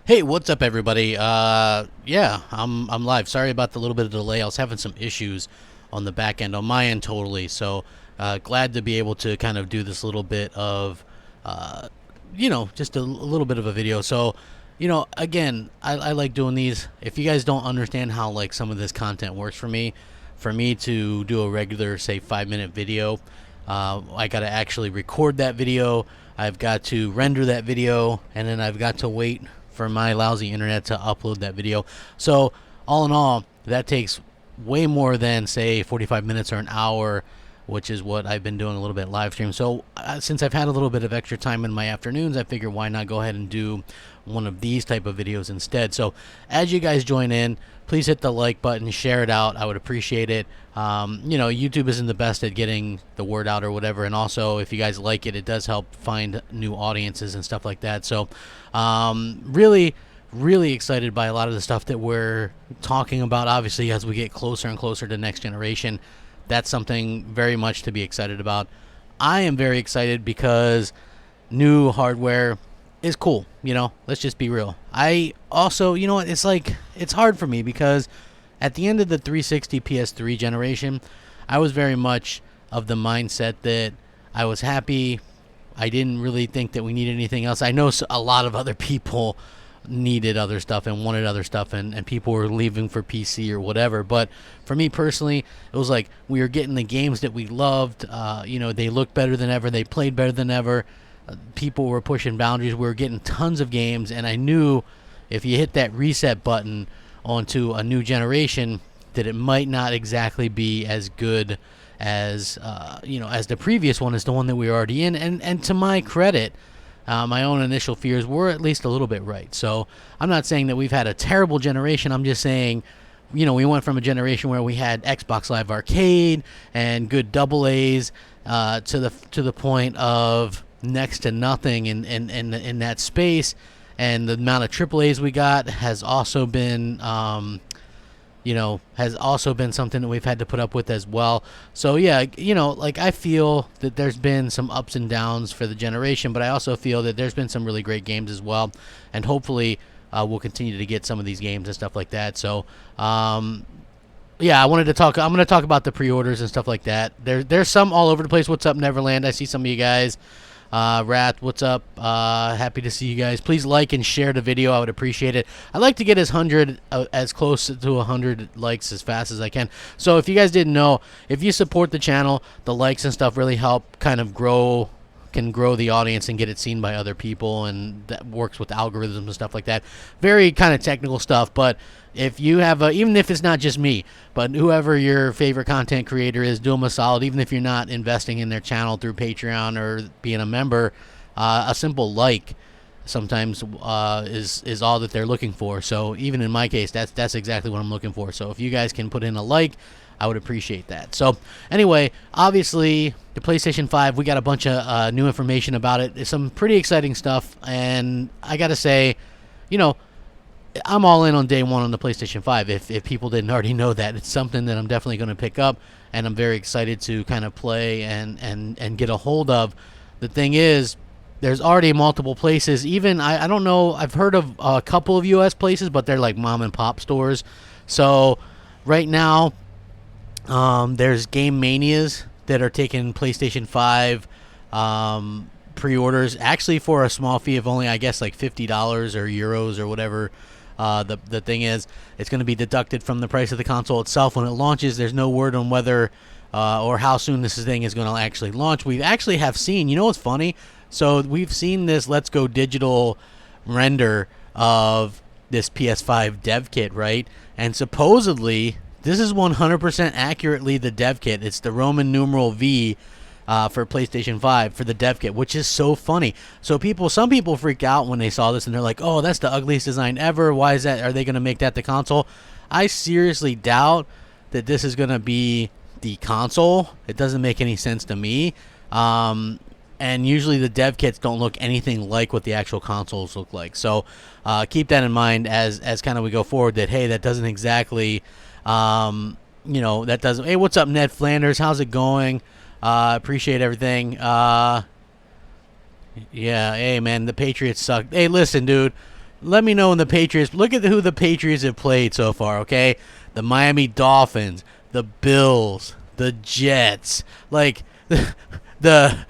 Hey, what's up, everybody? Yeah, I'm live. Sorry about the little bit of delay. I was having some issues on the back end, on my end, totally. So, glad to be able to kind of do this little bit of, uh, just a little bit of a video. So, again, I like doing these. If you guys don't understand how like some of this content works for me to do a regular, say, 5-minute video, I got to actually record that video. I've got to render that video, and then I've got to wait for my lousy internet to upload that video. So all in all, that takes way more than, say, 45 minutes or an hour, which is what I've been doing a little bit live stream. So since I've had a little bit of extra time in my afternoons, I figured why not go ahead and do one of these type of videos instead. So as you guys join in, please hit the like button, share it out. I would appreciate it. YouTube isn't the best at getting the word out or whatever, and also if you guys like it, it does help find new audiences and stuff like that. So really excited by a lot of the stuff that we're talking about. Obviously, as we get closer and closer to next generation, that's something very much to be excited about. I am very excited because new hardware is cool. Let's just be real. I also, it's hard for me because at the end of the 360 PS3 generation, I was very much of the mindset that I was happy. I didn't really think that we needed anything else. I know a lot of other people needed other stuff and wanted other stuff, and people were leaving for PC or whatever. But for me personally, it was like we were getting the games that we loved. They looked better than ever. They played better than ever. People were pushing boundaries. We were getting tons of games, and I knew if you hit that reset button onto a new generation, that it might not exactly be as good as as the previous one, is the one that we were already in. And to my credit, my own initial fears were at least a little bit right. So I'm not saying that we've had a terrible generation. I'm just saying, we went from a generation where we had Xbox Live Arcade and good double A's to the point of next to nothing in that space. And the amount of triple A's we got has also been something that we've had to put up with as well. So yeah, I feel that there's been some ups and downs for the generation, but I also feel that there's been some really great games as well, and hopefully we'll continue to get some of these games and stuff like that. So yeah, I'm going to talk about the pre-orders and stuff like that. There's some all over the place. What's up, Neverland? I see some of you guys. Wrath, what's up? Happy to see you guys. Please like and share the video. I would appreciate it. I'd like to get as close to 100 likes as fast as I can. So if you guys didn't know, if you support the channel, the likes and stuff really help kind of grow the audience and get it seen by other people, and that works with algorithms and stuff like that. Very kind of technical stuff, but if you have even if it's not just me, but whoever your favorite content creator is, do them a solid. Even if you're not investing in their channel through Patreon or being a member, a simple like sometimes is all that they're looking for. So even in my case, that's exactly what I'm looking for. So if you guys can put in a like, I would appreciate that. So anyway, obviously the PlayStation 5, we got a bunch of new information about it. It's some pretty exciting stuff, and I gotta say, I'm all in on day one on the PlayStation 5. If people didn't already know that, it's something that I'm definitely going to pick up, and I'm very excited to kind of play and get a hold of. The thing is, there's already multiple places. Even I don't know. I've heard of a couple of U.S. places, but they're like mom and pop stores. So right now, there's Game Manias that are taking PlayStation 5 pre-orders, actually for a small fee of only, I guess, like $50 or euros or whatever. The thing is, it's going to be deducted from the price of the console itself when it launches. There's no word on whether or how soon this thing is going to actually launch. We actually have seen, what's funny? So we've seen this Let's Go Digital render of this PS5 dev kit, right? And supposedly, this is 100% accurately the dev kit. It's the Roman numeral V for PlayStation 5 for the dev kit, which is so funny. So some people freaked out when they saw this, and they're like, oh, that's the ugliest design ever. Why is that? Are they going to make that the console? I seriously doubt that this is going to be the console. It doesn't make any sense to me. And usually the dev kits don't look anything like what the actual consoles look like. So keep that in mind as kind of we go forward, that, hey, that doesn't exactly, that doesn't. Hey, what's up, Ned Flanders? How's it going? Appreciate everything. Yeah, hey, man, the Patriots suck. Hey, listen, dude, let me know in the Patriots. Look at who the Patriots have played so far, okay? The Miami Dolphins, the Bills, the Jets, like the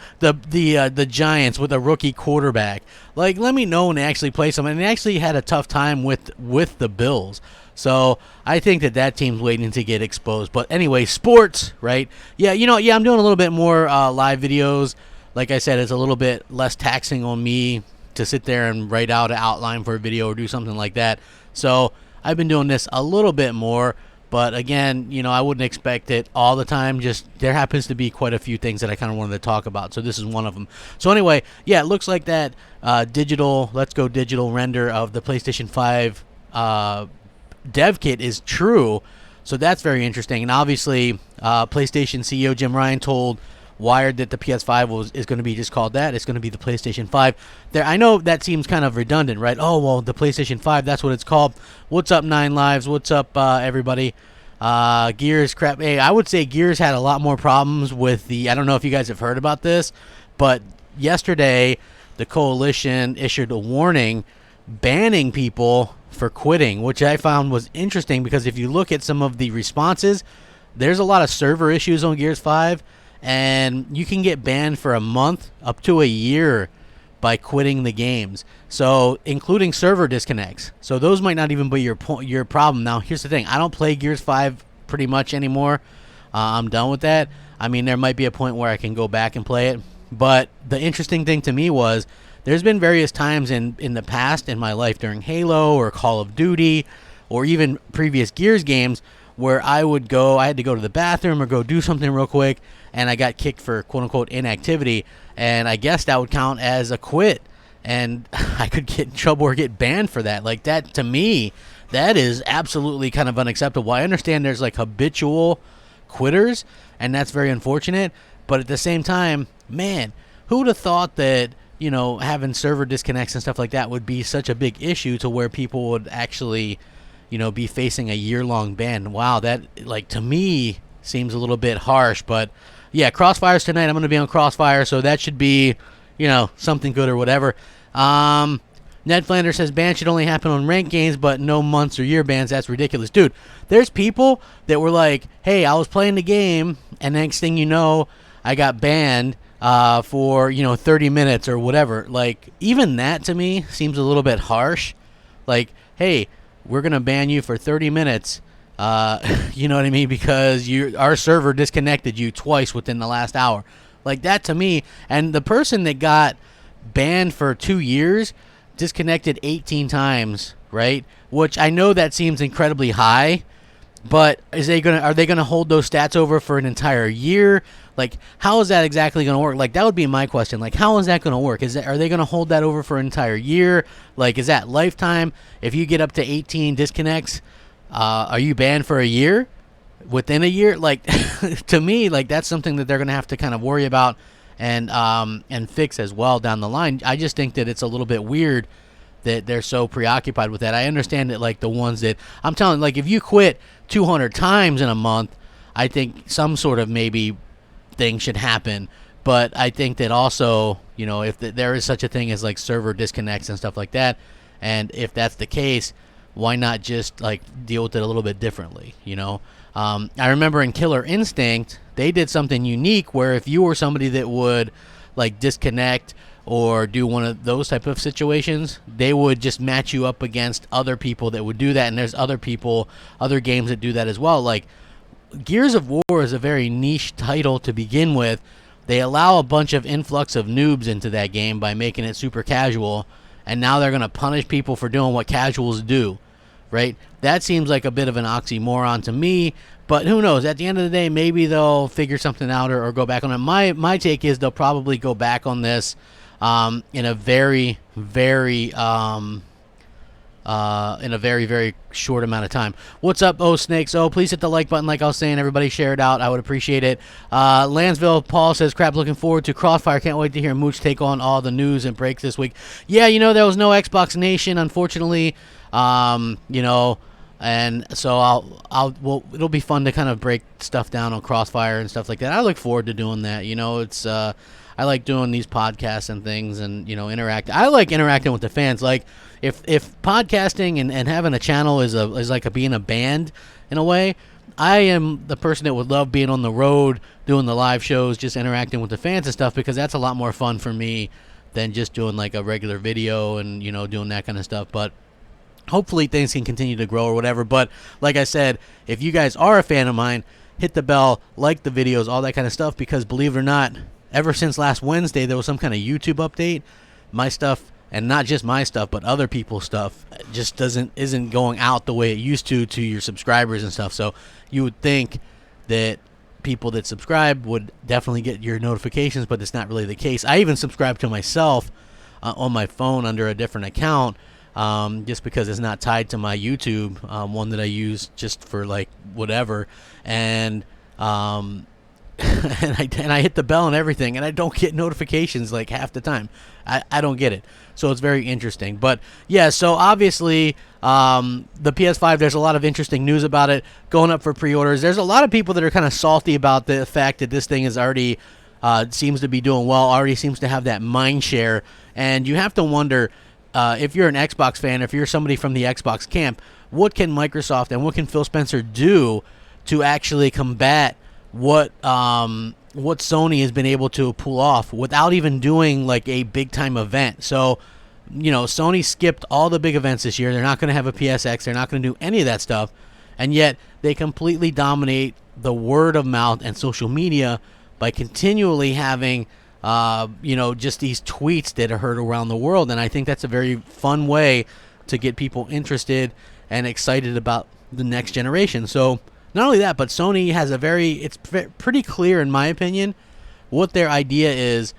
Giants with a rookie quarterback. Like, let me know when they actually play someone. And they actually had a tough time with the Bills. So I think that team's waiting to get exposed. But anyway, sports, right? Yeah, I'm doing a little bit more live videos. Like I said, it's a little bit less taxing on me to sit there and write out an outline for a video or do something like that. So I've been doing this a little bit more. But again, I wouldn't expect it all the time. Just there happens to be quite a few things that I kind of wanted to talk about. So this is one of them. So anyway, yeah, it looks like that Let's Go Digital render of the PlayStation 5 dev kit is true. So that's very interesting. And obviously, PlayStation CEO Jim Ryan told Wired that the PS5 is going to be just called that. It's going to be the PlayStation 5. I know that seems kind of redundant, right? Oh, well, the PlayStation 5, that's what it's called. What's up, Nine Lives? What's up, everybody? Gears crap. Hey, I would say Gears had a lot more problems with I don't know if you guys have heard about this, but yesterday the Coalition issued a warning banning people for quitting, which I found was interesting because if you look at some of the responses, there's a lot of server issues on Gears 5. And you can get banned for a month up to a year by quitting the games. So, including server disconnects. So, those might not even be your problem. Now, here's the thing. I don't play Gears 5 pretty much anymore. I'm done with that. I mean, there might be a point where I can go back and play it. But the interesting thing to me was there's been various times in the past in my life during Halo or Call of Duty or even previous Gears games where I had to go to the bathroom or go do something real quick, and I got kicked for quote-unquote inactivity, and I guess that would count as a quit, and I could get in trouble or get banned for that. Like, that, to me, that is absolutely kind of unacceptable. I understand there's, like, habitual quitters, and that's very unfortunate, but at the same time, man, who would have thought that, having server disconnects and stuff like that would be such a big issue to where people would actually be facing a year-long ban. Wow, that, like, to me, seems a little bit harsh. But, yeah, Crossfire's tonight. I'm going to be on Crossfire, so that should be, something good or whatever. Ned Flanders says bans should only happen on ranked games, but no months or year bans. That's ridiculous. Dude, there's people that were like, hey, I was playing the game, and next thing you know, I got banned for, 30 minutes or whatever. Like, even that, to me, seems a little bit harsh. Like, hey, we're going to ban you for 30 minutes, you know what I mean, because our server disconnected you twice within the last hour. Like, that to me, and the person that got banned for 2 years disconnected 18 times, right? Which I know that seems incredibly high, but are they going to hold those stats over for an entire year? Like, how is that exactly going to work? Like, that would be my question. Like, how is that going to work? Are they going to hold that over for an entire year? Like, is that lifetime? If you get up to 18 disconnects, are you banned for a year? Within a year? Like, to me, like, that's something that they're going to have to kind of worry about and fix as well down the line. I just think that it's a little bit weird that they're so preoccupied with that. I understand that, like, the ones that I'm telling, like, if you quit 200 times in a month, I think some sort of maybe thing should happen. But I think that also, if there is such a thing as, like, server disconnects and stuff like that, and if that's the case, why not just, like, deal with it a little bit differently, I remember in Killer Instinct, they did something unique where if you were somebody that would, like, disconnect or do one of those type of situations, they would just match you up against other people that would do that, and there's other games that do that as well. Like, Gears of War is a very niche title to begin with. They allow a bunch of influx of noobs into that game by making it super casual, and now they're going to punish people for doing what casuals do, right? That seems like a bit of an oxymoron to me, but who knows? At the end of the day, maybe they'll figure something out or go back on it. My take is they'll probably go back on this in a very, very very short amount of time. What's up, Snakes? Please hit the like button like I was saying. Everybody share it out. I would appreciate it. Lansville Paul says, crap, looking forward to Crossfire. Can't wait to hear Mooch take on all the news and breaks this week. Yeah, there was no Xbox Nation, unfortunately. And so it'll be fun to kind of break stuff down on Crossfire and stuff like that. I look forward to doing that. I like doing these podcasts and things, and interact. I like interacting with the fans. Like if podcasting and having a channel is like being a band in a way, I am the person that would love being on the road, doing the live shows, just interacting with the fans and stuff, because that's a lot more fun for me than just doing like a regular video and doing that kind of stuff. But hopefully things can continue to grow or whatever. But like I said, if you guys are a fan of mine, hit the bell, like the videos, all that kind of stuff, because believe it or not, ever since last Wednesday, there was some kind of YouTube update. My stuff, and not just my stuff, but other people's stuff, just isn't going out the way it used to your subscribers and stuff. So you would think that people that subscribe would definitely get your notifications, but it's not really the case. I even subscribe to myself on my phone under a different account, just because it's not tied to my YouTube one that I use just for like whatever, and and I hit the bell and everything, and I don't get notifications like half the time. I don't get it. So it's very interesting. But yeah, so obviously the PS5, there's a lot of interesting news about it going up for pre-orders. There's a lot of people that are kind of salty about the fact that this thing is already seems to be doing well, already seems to have that mind share. And you have to wonder, if you're an Xbox fan, if you're somebody from the Xbox camp, what can Microsoft and what can Phil Spencer do to actually combat what Sony has been able to pull off without even doing like a big time event. So, Sony skipped all the big events this year. They're not going to have a PSX. They're not going to do any of that stuff. And yet they completely dominate the word of mouth and social media by continually having, just these tweets that are heard around the world. And I think that's a very fun way to get people interested and excited about the next generation. So, not only that, but Sony has it's pretty clear, in my opinion, what their idea is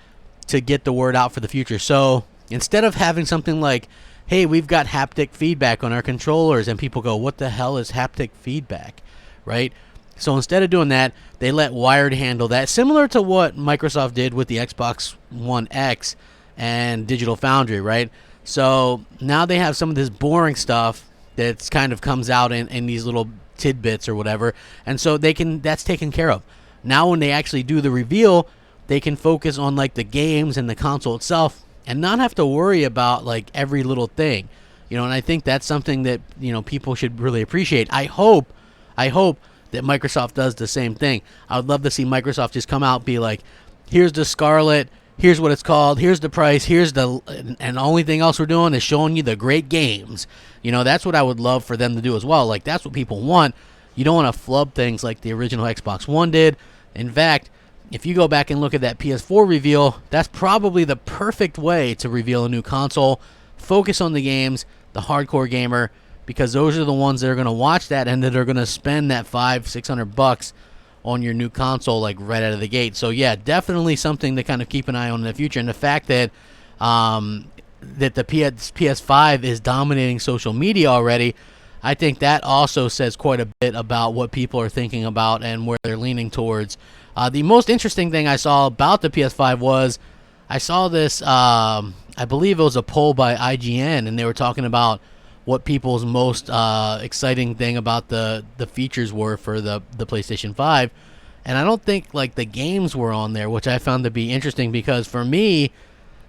to get the word out for the future. So instead of having something like, hey, we've got haptic feedback on our controllers, and people go, what the hell is haptic feedback, right? So instead of doing that, they let Wired handle that, similar to what Microsoft did with the Xbox One X and Digital Foundry, right? So now they have some of this boring stuff that's kind of comes out in these little tidbits or whatever, and so that's taken care of. Now when they actually do the reveal, they can focus on like the games and the console itself and not have to worry about like every little thing, and I think that's something that people should really appreciate. I hope that Microsoft does the same thing. I would love to see Microsoft just come out and be like, here's the Scarlet, here's what it's called, here's the price, and the only thing else we're doing is showing you the great games. That's what I would love for them to do as well. Like, that's what people want. You don't want to flub things like the original Xbox One did. In fact, if you go back and look at that PS4 reveal, that's probably the perfect way to reveal a new console. Focus on the games, the hardcore gamer, because those are the ones that are going to watch that and that are going to spend that $500-600 on your new console like right out of the gate. So yeah, definitely something to kind of keep an eye on in the future. And the fact that that the PS5 is dominating social media already, I think that also says quite a bit about what people are thinking about and where they're leaning towards. The most interesting thing I saw about the PS5 was I saw this, I believe it was a poll by IGN, and they were talking about what people's most exciting thing about the features were for the PlayStation 5. And I don't think like the games were on there, which I found to be interesting, because for me,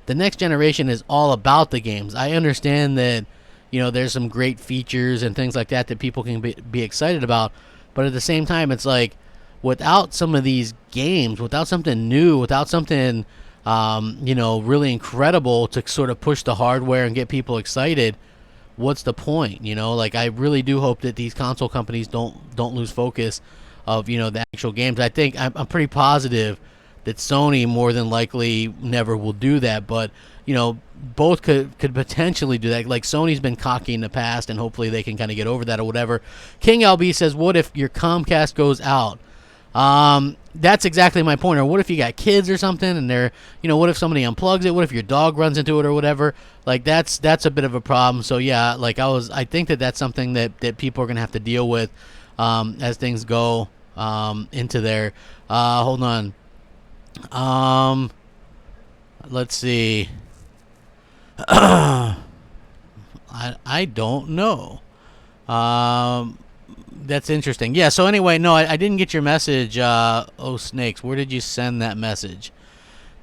the next generation is all about the games. I understand that, there's some great features and things like that people can be excited about. But at the same time, it's like, without some of these games, without something new, without something, really incredible to sort of push the hardware and get people excited, what's the point? Like, I really do hope that these console companies don't lose focus of, the actual games. I think I'm pretty positive that Sony more than likely never will do that, but both could potentially do that. Like, Sony's been cocky in the past, and hopefully they can kind of get over that or whatever. King LB says, what if your Comcast goes out? That's exactly my point. Or what if you got kids or something, and they're, what if somebody unplugs it? What if your dog runs into it or whatever? Like, that's a bit of a problem. So yeah, like I think that's something that people are gonna have to deal with as things go into there. Hold on. Let's see. I don't know. That's interesting. Yeah, so anyway, no, I didn't get your message. Oh, Snakes, where did you send that message?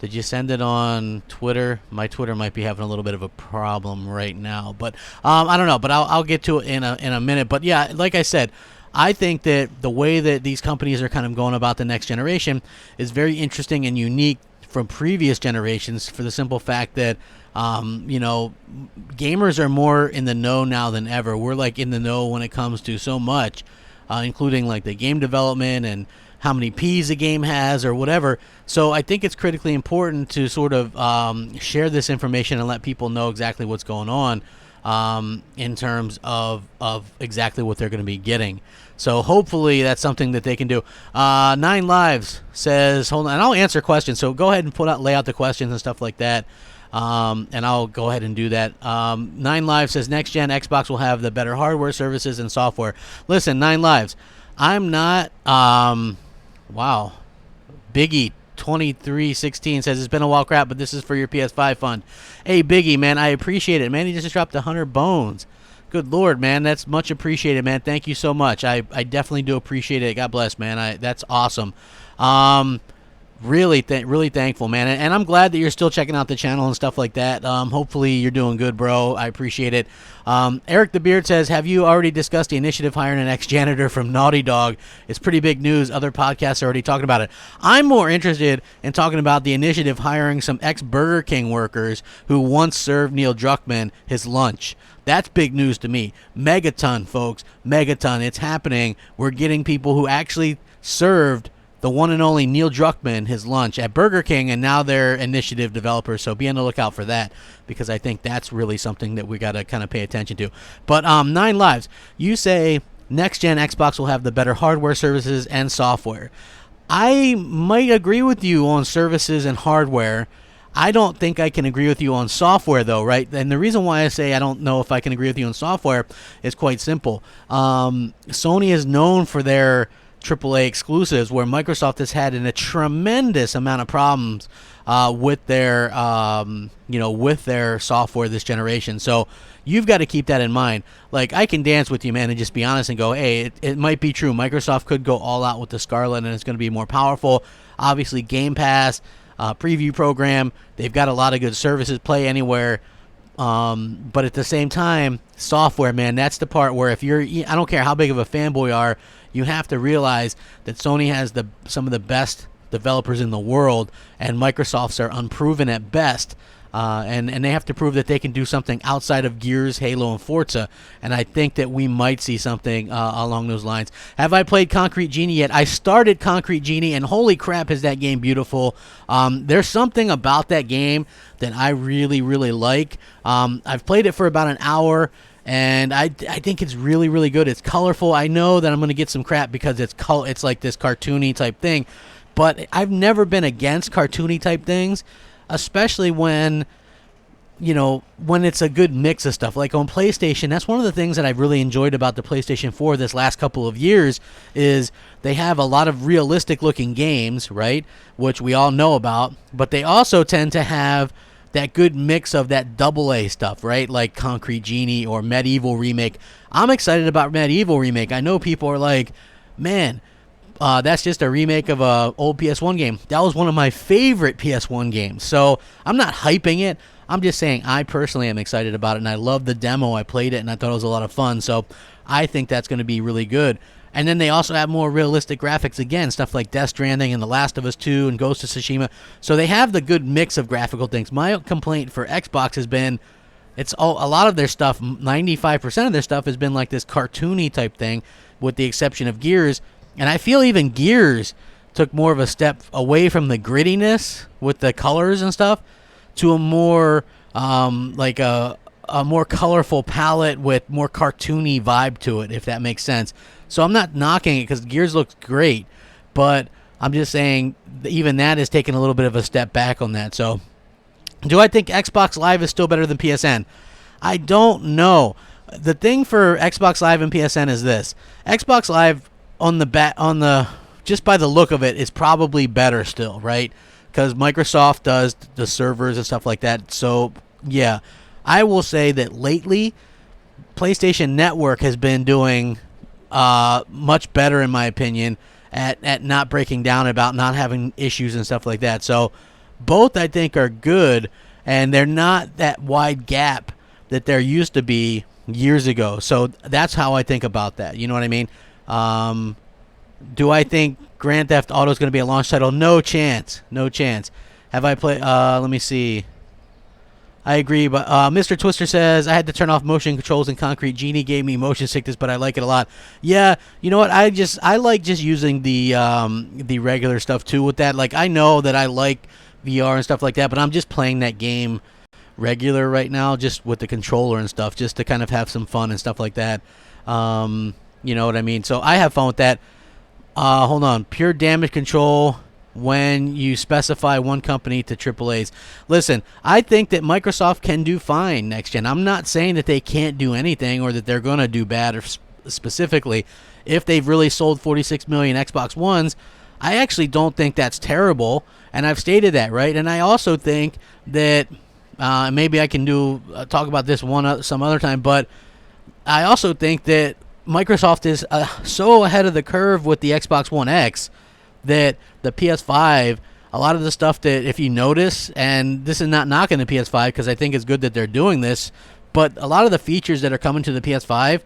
Did you send it on Twitter? My Twitter might be having a little bit of a problem right now, but I don't know. But I'll get to it in a minute. But yeah, like I said, I think that the way that these companies are kind of going about the next generation is very interesting and unique from previous generations, for the simple fact that gamers are more in the know now than ever. We're like in the know when it comes to so much, including like the game development and how many Ps a game has or whatever. So I think it's critically important to sort of share this information and let people know exactly what's going on in terms of exactly what they're going to be getting. So hopefully that's something that they can do. 9 Lives says, hold on, and I'll answer questions. So go ahead and lay out the questions and stuff like that. And I'll go ahead and do that. 9 Lives says, next gen Xbox will have the better hardware, services, and software. Listen, 9 Lives, I'm not, wow. Biggie 2316 says, it's been a while, crap, but this is for your PS5 fund. Hey, Biggie, man, I appreciate it. Man, he just dropped 100 bones. Good Lord, man, that's much appreciated, man. Thank you so much. I definitely do appreciate it. God bless, man. That's awesome. Really thankful, man. And I'm glad that you're still checking out the channel and stuff like that. Hopefully you're doing good, bro. I appreciate it. Eric the Beard says, have you already discussed the initiative hiring an ex-janitor from Naughty Dog? It's pretty big news. Other podcasts are already talking about it. I'm more interested in talking about the initiative hiring some ex-Burger King workers who once served Neil Druckmann his lunch. That's big news to me. Megaton, folks. Megaton. It's happening. We're getting people who actually served the one and only Neil Druckmann his lunch at Burger King, and now they're initiative developers. So be on the lookout for that, because I think that's really something that we got to kind of pay attention to. But 9 Lives, you say next gen Xbox will have the better hardware, services, and software. I might agree with you on services and hardware. I don't think I can agree with you on software, though, right? And the reason why I say I don't know if I can agree with you on software is quite simple. Sony is known for their AAA exclusives, where Microsoft has had a tremendous amount of problems with their software this generation. So you've got to keep that in mind. Like, I can dance with you, man, and just be honest and go, hey, it might be true. Microsoft could go all out with the Scarlet, and it's going to be more powerful. Obviously, Game Pass, preview program, they've got a lot of good services, play anywhere. But at the same time, software, man, that's the part where I don't care how big of a fanboy you are, you have to realize that Sony has some of the best developers in the world, and Microsoft's are unproven at best. And they have to prove that they can do something outside of Gears, Halo, and Forza. And I think that we might see something along those lines. Have I played Concrete Genie yet? I started Concrete Genie, and holy crap, is that game beautiful. There's something about that game that I really, really like. I've played it for about an hour, and I think it's really, really good. It's colorful. I know that I'm going to get some crap because it's like this cartoony type thing. But I've never been against cartoony type things, especially when it's a good mix of stuff. Like on PlayStation, that's one of the things that I've really enjoyed about the PlayStation 4 this last couple of years, is they have a lot of realistic looking games, right, which we all know about, but they also tend to have that good mix of that AA stuff, right, like Concrete Genie or Medieval Remake. I'm excited about Medieval Remake. I know people are like, man, that's just a remake of a old PS1 game. That was one of my favorite PS1 games. So I'm not hyping it. I'm just saying I personally am excited about it, and I love the demo. I played it, and I thought it was a lot of fun. So I think that's going to be really good. And then they also have more realistic graphics, again, stuff like Death Stranding and The Last of Us 2 and Ghost of Tsushima. So they have the good mix of graphical things. My complaint for Xbox has been, a lot of their stuff, 95% of their stuff has been like this cartoony type thing, with the exception of Gears. And I feel even Gears took more of a step away from the grittiness with the colors and stuff to a more like a more colorful palette with more cartoony vibe to it, if that makes sense. So I'm not knocking it, because Gears looks great, but I'm just saying even that is taking a little bit of a step back on that. So do I think Xbox Live is still better than PSN? I don't know. The thing for Xbox Live and PSN is this. Xbox Live, just by the look of it, is probably better still, right? Because Microsoft does the servers and stuff like that. So yeah, I will say that lately PlayStation Network has been doing much better, in my opinion, at not breaking down, about not having issues and stuff like that. So both I think are good, and they're not that wide gap that there used to be years ago. So that's how I think about that. You know what I mean? Do I think Grand Theft Auto is going to be a launch title? No chance. No chance. Have I played? Let me see. I agree, but Mr. Twister says, I had to turn off motion controls in Concrete. Genie gave me motion sickness, but I like it a lot. Yeah, you know what? I like just using the regular stuff too with that. Like, I know that I like VR and stuff like that, but I'm just playing that game regular right now, just with the controller and stuff, just to kind of have some fun and stuff like that. You know what I mean? So I have fun with that. Hold on. Pure damage control when you specify one company to AAAs. Listen, I think that Microsoft can do fine next gen. I'm not saying that they can't do anything or that they're going to do bad, or specifically if they've really sold 46 million Xbox Ones. I actually don't think that's terrible, and I've stated that, right? And I also think that maybe I can talk about this some other time, but I also think that Microsoft is so ahead of the curve with the Xbox One X that the PS5, a lot of the stuff that, if you notice, and this is not knocking the PS5 because I think it's good that they're doing this, but a lot of the features that are coming to the PS5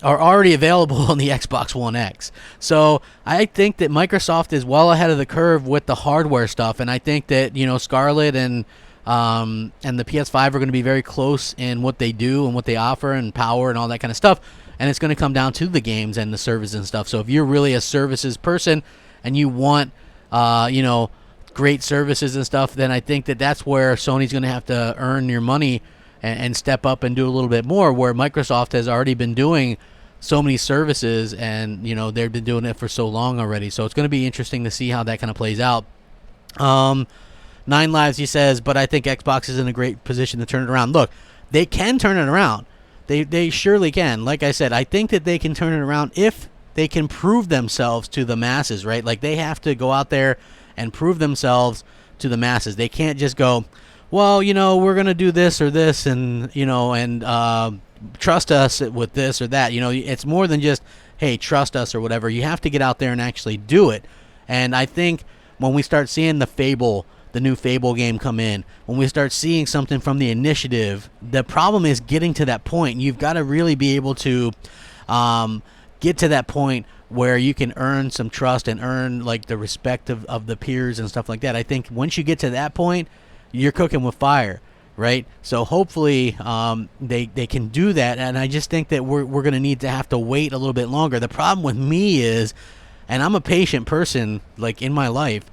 are already available on the Xbox One X. So I think that Microsoft is well ahead of the curve with the hardware stuff, and I think that, you know, Scarlett and the PS5 are going to be very close in what they do and what they offer and power and all that kind of stuff, and it's going to come down to the games and the services and stuff. So if you're really a services person and you want, you know, great services and stuff, then I think that that's where Sony's going to have to earn your money and step up and do a little bit more, where Microsoft has already been doing so many services, and, you know, they've been doing it for so long already. So it's going to be interesting to see how that kind of plays out. Nine Lives, he says, but I think Xbox is in a great position to turn it around. Look, they can turn it around. They surely can. Like I said, I think that they can turn it around if they can prove themselves to the masses, right? Like, they have to go out there and prove themselves to the masses. They can't just go, well, you know, we're going to do this or this, and, you know, and trust us with this or that. You know, it's more than just, hey, trust us or whatever. You have to get out there and actually do it. And I think when we start seeing the new Fable game come in, when we start seeing something from the Initiative, the problem is getting to that point. You've got to really be able to get to that point where you can earn some trust and earn, like, the respect of the peers and stuff like that. I think once you get to that point, you're cooking with fire, right? So hopefully they can do that, and I just think that we're going to have to wait a little bit longer. The problem with me is, and I'm a patient person, like, in my life,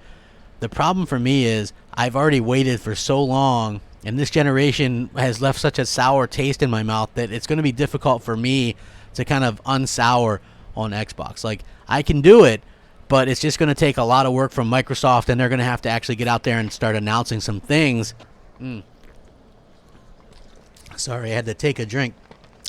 the problem for me is I've already waited for so long, and this generation has left such a sour taste in my mouth that it's going to be difficult for me to kind of unsour on Xbox. Like, I can do it, but it's just going to take a lot of work from Microsoft, and they're going to have to actually get out there and start announcing some things. Sorry, I had to take a drink.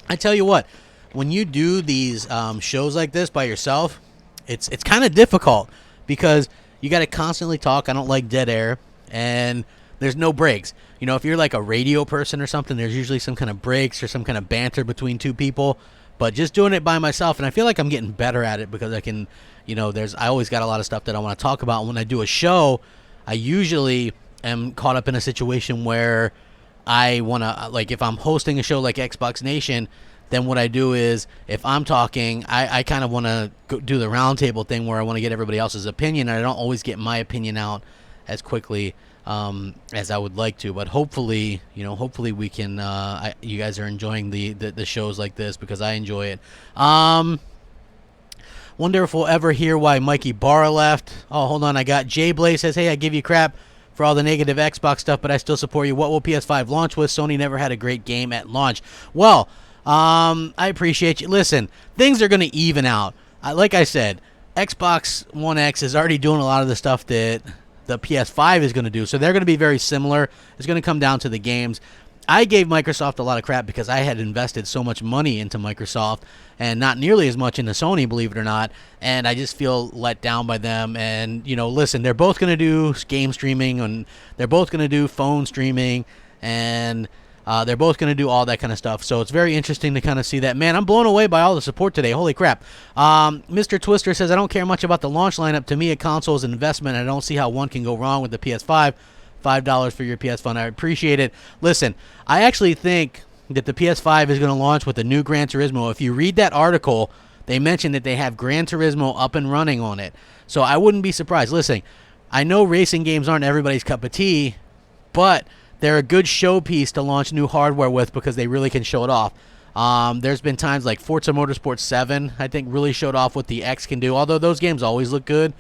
I tell you what, when you do these shows like this by yourself, it's kind of difficult because you got to constantly talk. I don't like dead air, and there's no breaks. You know, if you're like a radio person or something, there's usually some kind of breaks or some kind of banter between two people. But just doing it by myself, and I feel like I'm getting better at it because I can, you know, I always got a lot of stuff that I want to talk about. When I do a show, I usually am caught up in a situation where I want to, like, if I'm hosting a show like Xbox Nation, then what I do is, if I'm talking, I kind of want to do the roundtable thing where I want to get everybody else's opinion, and I don't always get my opinion out as quickly as I would like to. But hopefully, you know, we can. You guys are enjoying the shows like this because I enjoy it. Wonder if we'll ever hear why Mikey Barra left. Oh, hold on, I got Jay Blaze says, hey, I give you crap for all the negative Xbox stuff, but I still support you. What will PS5 launch with? Sony never had a great game at launch. Well, I appreciate you. Listen, things are going to even out. Like I said, Xbox One X is already doing a lot of the stuff that the PS5 is going to do, so they're going to be very similar. It's going to come down to the games. I gave Microsoft a lot of crap because I had invested so much money into Microsoft and not nearly as much into Sony, believe it or not, and I just feel let down by them. And, you know, listen, they're both going to do game streaming, and they're both going to do phone streaming, and they're both going to do all that kind of stuff. So it's very interesting to kind of see that. Man, I'm blown away by all the support today. Holy crap. Mr. Twister says, I don't care much about the launch lineup. To me, a console is an investment. I don't see how one can go wrong with the PS5. $5 for your PS Fund. I appreciate it. Listen, I actually think that the PS5 is going to launch with a new Gran Turismo. If you read that article, they mentioned that they have Gran Turismo up and running on it. So I wouldn't be surprised. Listen, I know racing games aren't everybody's cup of tea, but they're a good showpiece to launch new hardware with because they really can show it off. There's been times like Forza Motorsport 7, I think, really showed off what the X can do, although those games always look good.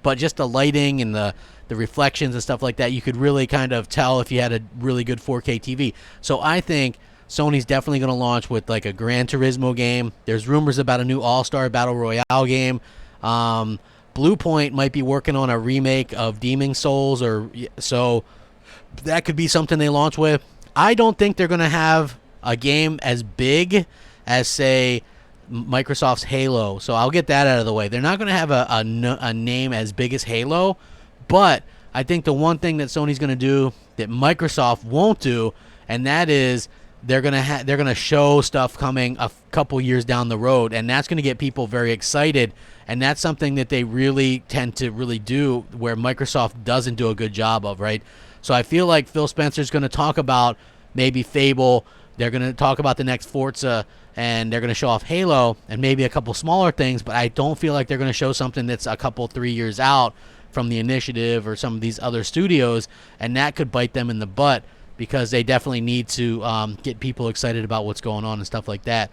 But just the lighting and the reflections and stuff like that, you could really kind of tell if you had a really good 4K TV. So I think Sony's definitely going to launch with like a Gran Turismo game. There's rumors about a new All-Star Battle Royale game. Bluepoint might be working on a remake of Demon Souls, so that could be something they launch with. I don't think they're going to have a game as big as, say, Microsoft's Halo. So I'll get that out of the way. They're not going to have a name as big as Halo, but I think the one thing that Sony's going to do that Microsoft won't do, and that is they're going to show stuff coming a couple years down the road, and that's going to get people very excited. And that's something that they really tend to really do where Microsoft doesn't do a good job of, right? So I feel like Phil Spencer's going to talk about maybe Fable. They're going to talk about the next Forza, and they're going to show off Halo and maybe a couple smaller things, but I don't feel like they're going to show something that's a couple, 3 years out from the Initiative or some of these other studios, and that could bite them in the butt because they definitely need to get people excited about what's going on and stuff like that.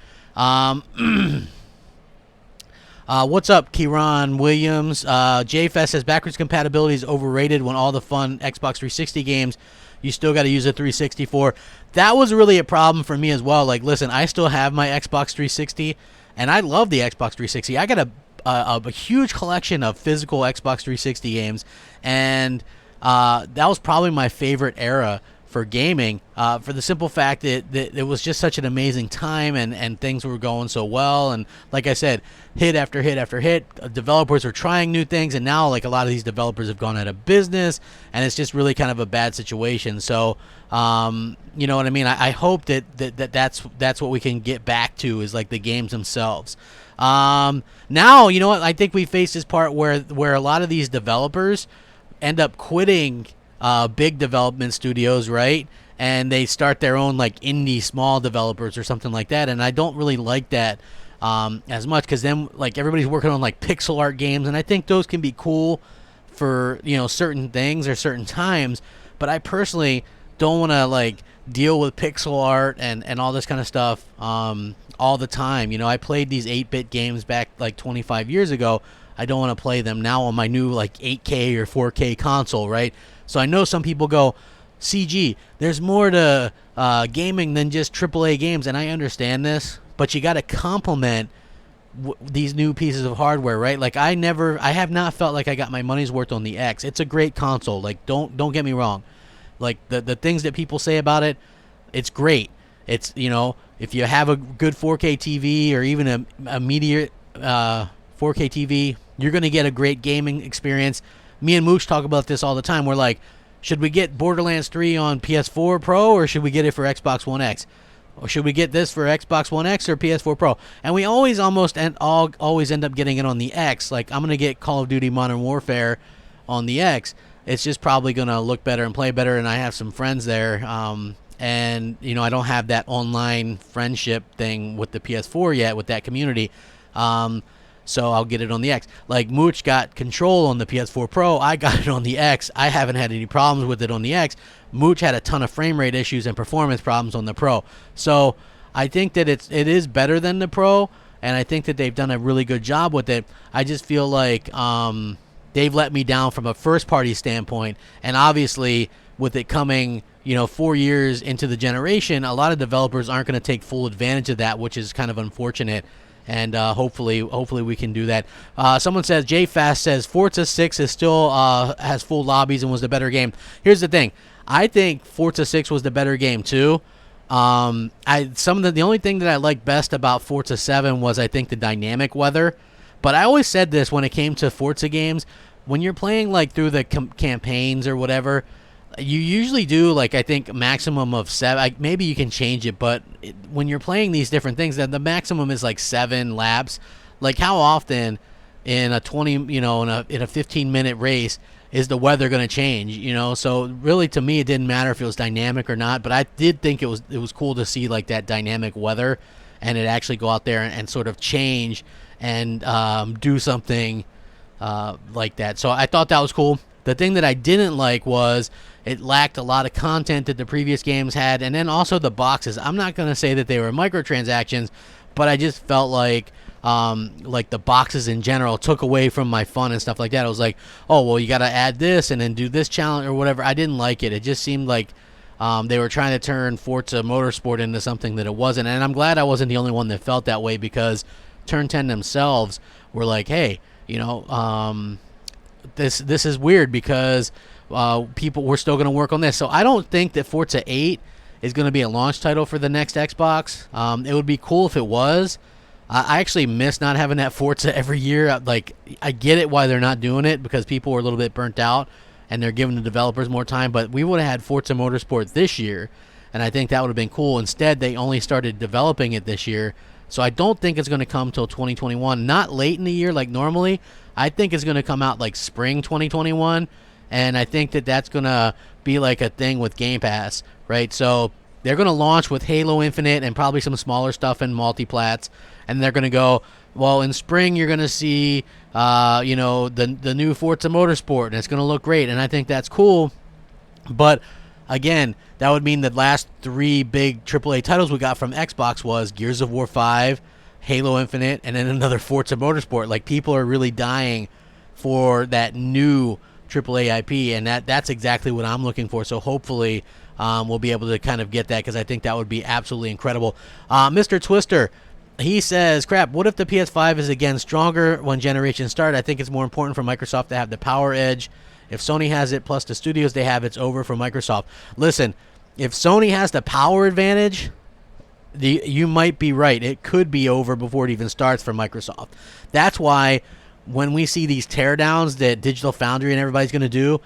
What's up, Kieran Williams? JFest says backwards compatibility is overrated when all the fun Xbox 360 games you still got to use a 360 for. That was really a problem for me as well. Like, listen, I still have my Xbox 360, and I love the Xbox 360. I got a huge collection of physical Xbox 360 games, and that was probably my favorite era for gaming, for the simple fact that it was just such an amazing time, and things were going so well, and like I said, hit after hit after hit, developers are trying new things, and now like a lot of these developers have gone out of business, and it's just really kind of a bad situation. So you know what I mean? I hope that's what we can get back to, is like the games themselves. Now, you know what, I think we face this part where a lot of these developers end up quitting big development studios, right? And they start their own like indie small developers or something like that. And I don't really like that as much, because then like everybody's working on like pixel art games, and I think those can be cool for, you know, certain things or certain times. But I personally don't want to like deal with pixel art and all this kind of stuff all the time. You know, I played these 8-bit games back like 25 years ago. I don't want to play them now on my new like 8K or 4K console, right? So I know some people go, CG, there's more to gaming than just AAA games, and I understand this, but you got to complement these new pieces of hardware, right? Like I have not felt like I got my money's worth on the X. It's a great console. Like don't get me wrong. Like the things that people say about it, it's great. It's, you know, if you have a good 4K TV or even a immediate 4K TV, you're going to get a great gaming experience. Me and Mooch talk about this all the time. We're like, should we get Borderlands 3 on PS4 Pro, or should we get it for Xbox One X? Or should we get this for Xbox One X or PS4 Pro? And we always always end up getting it on the X. Like, I'm going to get Call of Duty Modern Warfare on the X. It's just probably going to look better and play better, and I have some friends there. And, you know, I don't have that online friendship thing with the PS4 yet with that community. So I'll get it on the X. Like Mooch got Control on the PS4 Pro. I got it on the X. I haven't had any problems with it on the X. Mooch had a ton of frame rate issues and performance problems on the Pro. So I think that it is better than the Pro, and I think that they've done a really good job with it. I just feel like they've let me down from a first-party standpoint, and obviously with it coming, you know, 4 years into the generation, a lot of developers aren't going to take full advantage of that, which is kind of unfortunate. And hopefully we can do that. Someone says, Jay Fast says, Forza 6 is still has full lobbies and was the better game. Here's the thing. I think Forza 6 was the better game too. The only thing that I liked best about Forza 7 was, I think, the dynamic weather. But I always said this when it came to Forza games, when you're playing like through the campaigns or whatever, you usually do, like, I think maximum of 7. Maybe you can change it, but when you're playing these different things, then the maximum is like 7 laps. Like, how often in a 20, you know, in a 15-minute race, is the weather going to change, you know? So really, to me, it didn't matter if it was dynamic or not, but I did think it was cool to see like that dynamic weather, and it actually go out there and sort of change and do something like that. So I thought that was cool. The thing that I didn't like was it lacked a lot of content that the previous games had, and then also the boxes. I'm not going to say that they were microtransactions, but I just felt like the boxes in general took away from my fun and stuff like that. I was like, oh, well, you got to add this and then do this challenge or whatever. I didn't like it. It just seemed like they were trying to turn Forza Motorsport into something that it wasn't. And I'm glad I wasn't the only one that felt that way, because Turn 10 themselves were like, hey, you know, this is weird because we're still going to work on this. So I don't think that Forza 8 is going to be a launch title for the next Xbox. It would be cool if it was. I actually miss not having that Forza every year. Like, I get it why they're not doing it, because people were a little bit burnt out and they're giving the developers more time. But we would have had Forza Motorsport this year, and I think that would have been cool. Instead, they only started developing it this year. So I don't think it's going to come till 2021. Not late in the year like normally. I think it's going to come out like spring 2021. And I think that that's going to be like a thing with Game Pass, right? So they're going to launch with Halo Infinite and probably some smaller stuff in multiplats. And they're going to go, well, in spring you're going to see, you know, the new Forza Motorsport, and it's going to look great. And I think that's cool. But again, that would mean the last 3 big AAA titles we got from Xbox was Gears of War 5, Halo Infinite, and then another Forza Motorsport. Like, people are really dying for that new AAA IP, and that's exactly what I'm looking for. So hopefully we'll be able to kind of get that, because I think that would be absolutely incredible. Mr. Twister, he says, crap, what if the PS5 is again stronger when generations start? I think it's more important for Microsoft to have the power edge. If Sony has it, plus the studios they have, it's over for Microsoft. Listen, if Sony has the power advantage, you might be right. It could be over before it even starts for Microsoft. That's why when we see these teardowns that Digital Foundry and everybody's going to do,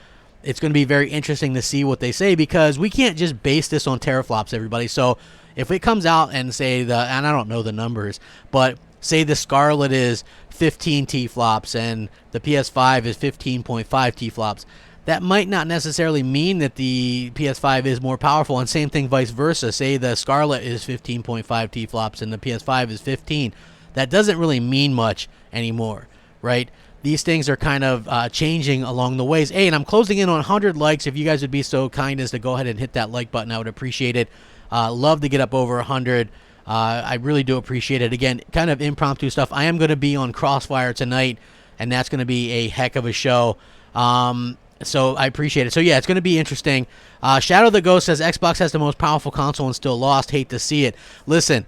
it's going to be very interesting to see what they say, because we can't just base this on teraflops, everybody. So if it comes out and say and I don't know the numbers, but say the Scarlet is 15 T-flops and the PS5 is 15.5 T-flops, that might not necessarily mean that the PS5 is more powerful, and same thing vice versa. Say the Scarlet is 15.5 T-flops and the PS5 is 15. That doesn't really mean much anymore, right? These things are kind of changing along the ways. Hey, and I'm closing in on 100 likes. If you guys would be so kind as to go ahead and hit that like button, I would appreciate it. Love to get up over 100. I really do appreciate it. Again, kind of impromptu stuff. I am going to be on Crossfire tonight, and that's going to be a heck of a show. So I appreciate it. So yeah, it's going to be interesting. Shadow the Ghost says Xbox has the most powerful console and still lost. Hate to see it. Listen,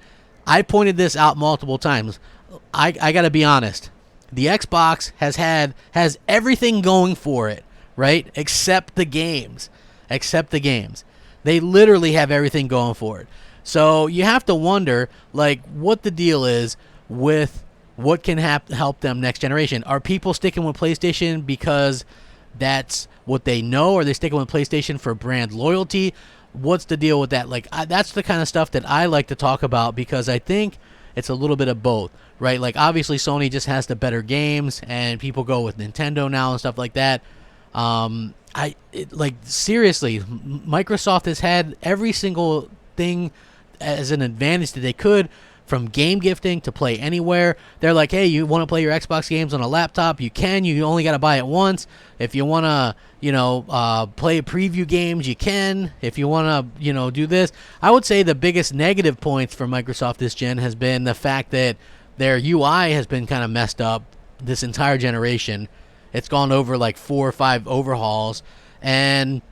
I pointed this out multiple times. I got to be honest. The Xbox has everything going for it, right? Except the games. They literally have everything going for it. So you have to wonder, like, what the deal is with what can help them next generation. Are people sticking with PlayStation because that's what they know? Or are they sticking with PlayStation for brand loyalty? What's the deal with that? Like, that's the kind of stuff that I like to talk about, because I think it's a little bit of both, right? Like, obviously Sony just has the better games, and people go with Nintendo now and stuff like that. Seriously, Microsoft has had every single thing as an advantage that they could, from game gifting to play anywhere. They're like, hey, you want to play your Xbox games on a laptop? You can. You only got to buy it once. If you want to, play preview games, you can. If you want to, do this. I would say the biggest negative points for Microsoft this gen has been the fact that their UI has been kind of messed up this entire generation. It's gone over like 4 or 5 overhauls, and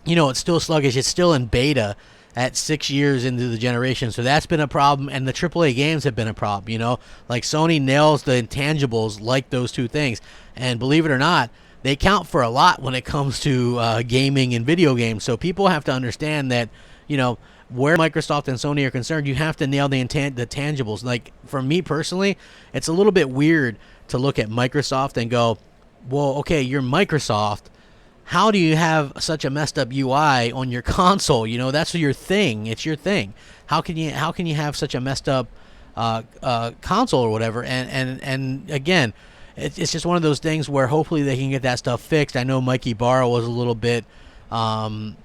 it's still sluggish. It's still in beta at 6 years into the generation, so that's been a problem. And the AAA games have been a problem. Like, Sony nails the intangibles, like those two things, and believe it or not, they count for a lot when it comes to gaming and video games. So people have to understand that where Microsoft and Sony are concerned, you have to nail the tangibles. Like, for me personally, it's a little bit weird to look at Microsoft and go, well, okay, you're Microsoft. How do you have such a messed up UI on your console? That's your thing. It's your thing. How can you have such a messed up console or whatever? And again, it's just one of those things where hopefully they can get that stuff fixed. I know Mikey Barr was a little bit, maybe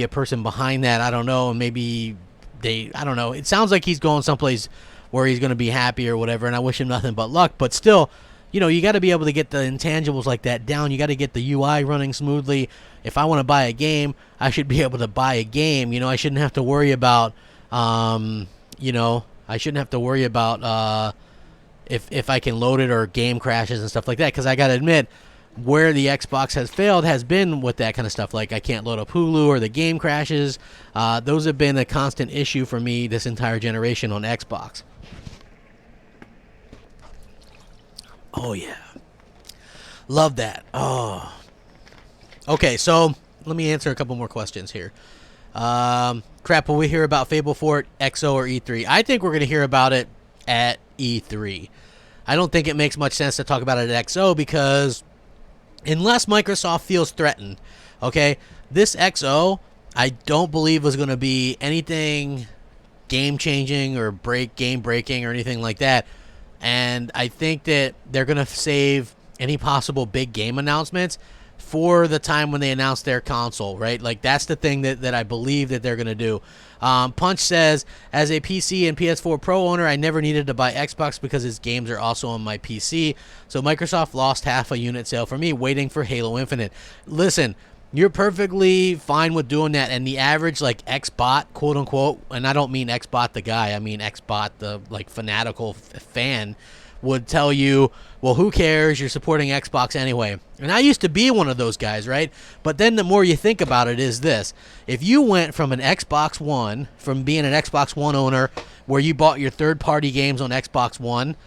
a person behind that. I don't know, and maybe I don't know. It sounds like he's going someplace where he's going to be happy or whatever, and I wish him nothing but luck. But still, you got to be able to get the intangibles like that down. You got to get the UI running smoothly. If I want to buy a game, I should be able to buy a game. I shouldn't have to worry about, if I can load it or game crashes and stuff like that. Because I got to admit, where the Xbox has failed has been with that kind of stuff. Like I can't load up Hulu or the game crashes. Those have been a constant issue for me this entire generation on Xbox. Oh, yeah. Love that. Oh. Okay, so let me answer a couple more questions here. Crap, will we hear about Fable 4 at XO or E3? I think we're going to hear about it at E3. I don't think it makes much sense to talk about it at XO because unless Microsoft feels threatened, okay, this XO I don't believe was going to be anything game-changing or game-breaking or anything like that. And I think that they're going to save any possible big game announcements for the time when they announce their console, right? Like, that's the thing that I believe that they're going to do. Punch says, as a PC and PS4 Pro owner, I never needed to buy Xbox because its games are also on my PC. So Microsoft lost half a unit sale for me waiting for Halo Infinite. Listen, you're perfectly fine with doing that. And the average, like, Xbot, quote unquote, and I don't mean Xbot the guy, I mean Xbot the, like, fanatical fan, would tell you, well, who cares? You're supporting Xbox anyway. And I used to be one of those guys, right? But then the more you think about it is this. If you went from an Xbox One, from being an Xbox One owner, where you bought your third-party games on Xbox One,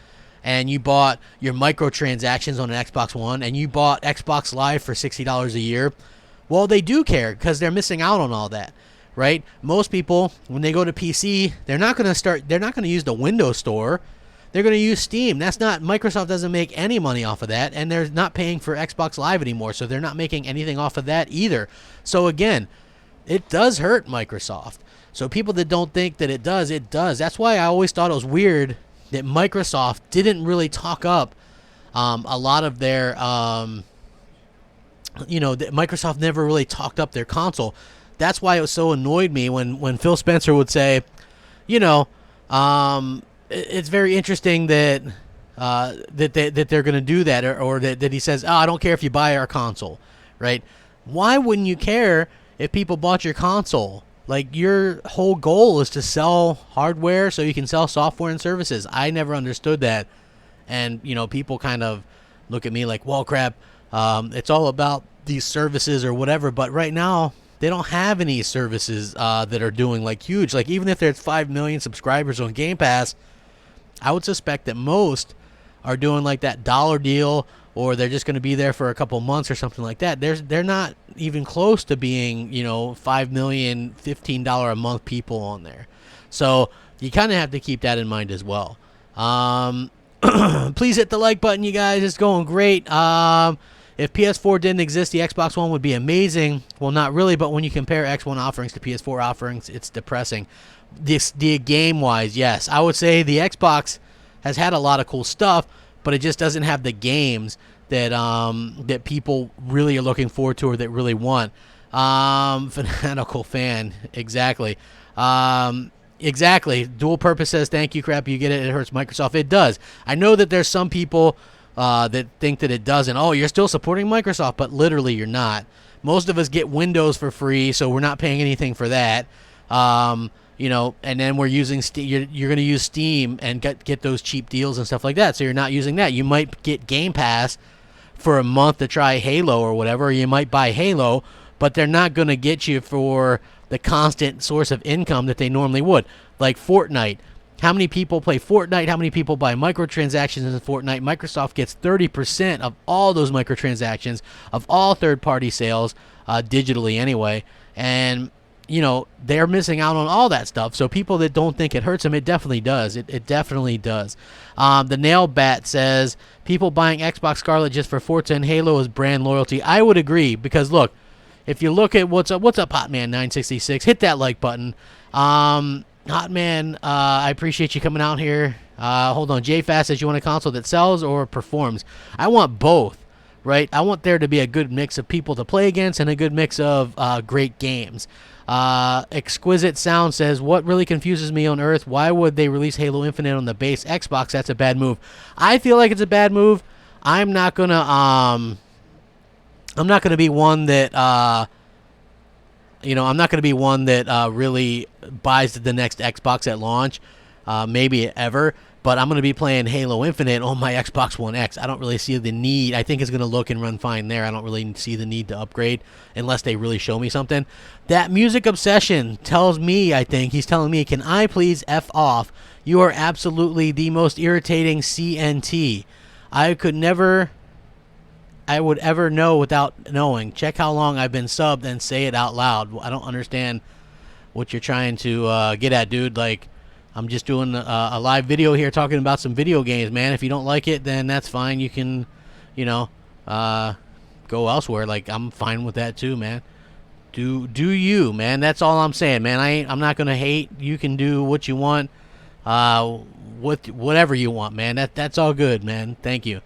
and you bought your microtransactions on an Xbox One, and you bought Xbox Live for $60 a year, well, they do care because they're missing out on all that, right? Most people, when they go to PC, they're not going to use the Windows Store. They're going to use Steam. Microsoft doesn't make any money off of that, and they're not paying for Xbox Live anymore, so they're not making anything off of that either. So again, it does hurt Microsoft. So people that don't think that it does, it does. That's why I always thought it was weird that Microsoft didn't really talk up a lot of their, that Microsoft never really talked up their console. That's why it was so annoyed me when Phil Spencer would say, it's very interesting that that they're going to do that, or that he says, I don't care if you buy our console, right? Why wouldn't you care if people bought your console? Like, your whole goal is to sell hardware so you can sell software and services. I never understood that. And, people kind of look at me like, well, crap, it's all about these services or whatever. But right now, they don't have any services that are doing, like, huge. Like, even if there's 5 million subscribers on Game Pass, I would suspect that most are doing like that dollar deal, or they're just going to be there for a couple months or something like that. They're not even close to being, 5 million, $15 a month people on there. So you kind of have to keep that in mind as well. Please hit the like button, you guys. It's going great. If PS4 didn't exist, the Xbox One would be amazing. Well, not really, but when you compare X1 offerings to PS4 offerings, it's depressing. The game-wise, yes. I would say the Xbox has had a lot of cool stuff, but it just doesn't have the games that that people really are looking forward to or that really want. Fanatical fan, exactly. Exactly. Dual Purpose says, thank you, crap, you get it. It hurts Microsoft. It does. I know that there's some people that think that it doesn't. Oh, you're still supporting Microsoft, but literally you're not. Most of us get Windows for free, so we're not paying anything for that. And then we're using Steam. You're going to use Steam and get those cheap deals and stuff like that. So you're not using that. You might get Game Pass for a month to try Halo or whatever. Or you might buy Halo, but they're not going to get you for the constant source of income that they normally would. Like Fortnite. How many people play Fortnite? How many people buy microtransactions in Fortnite? Microsoft gets 30% of all those microtransactions, of all third-party sales, digitally anyway. And they're missing out on all that stuff. So people that don't think it hurts them, it definitely does. It definitely does. The Nail Bat says, people buying Xbox Scarlet just for Forza and Halo is brand loyalty. I would agree, because look, if you look at what's up, Hotman966, hit that like button. Hotman, I appreciate you coming out here. Hold on. JFast says you want a console that sells or performs. I want both, right? I want there to be a good mix of people to play against and a good mix of great games. Exquisite Sound says, what really confuses me on Earth, why would they release Halo Infinite on the base Xbox? That's a bad move. I feel like it's a bad move. I'm not gonna be one that I'm not gonna be one that really buys the next Xbox at launch, maybe ever. But I'm going to be playing Halo Infinite on my Xbox One X. I don't really see the need. I think it's going to look and run fine there. I don't really see the need to upgrade unless they really show me something. That Music Obsession tells me, I think, he's telling me, can I please F off? You are absolutely the most irritating CNT. I would ever know without knowing. Check how long I've been subbed and say it out loud. I don't understand what you're trying to get at, dude. Like, I'm just doing a live video here talking about some video games, man. If you don't like it, then that's fine. You can, go elsewhere. Like, I'm fine with that too, man. Do you, man? That's all I'm saying, man. I'm not gonna hate. You can do what you want, whatever you want, man. That's all good, man. Thank you.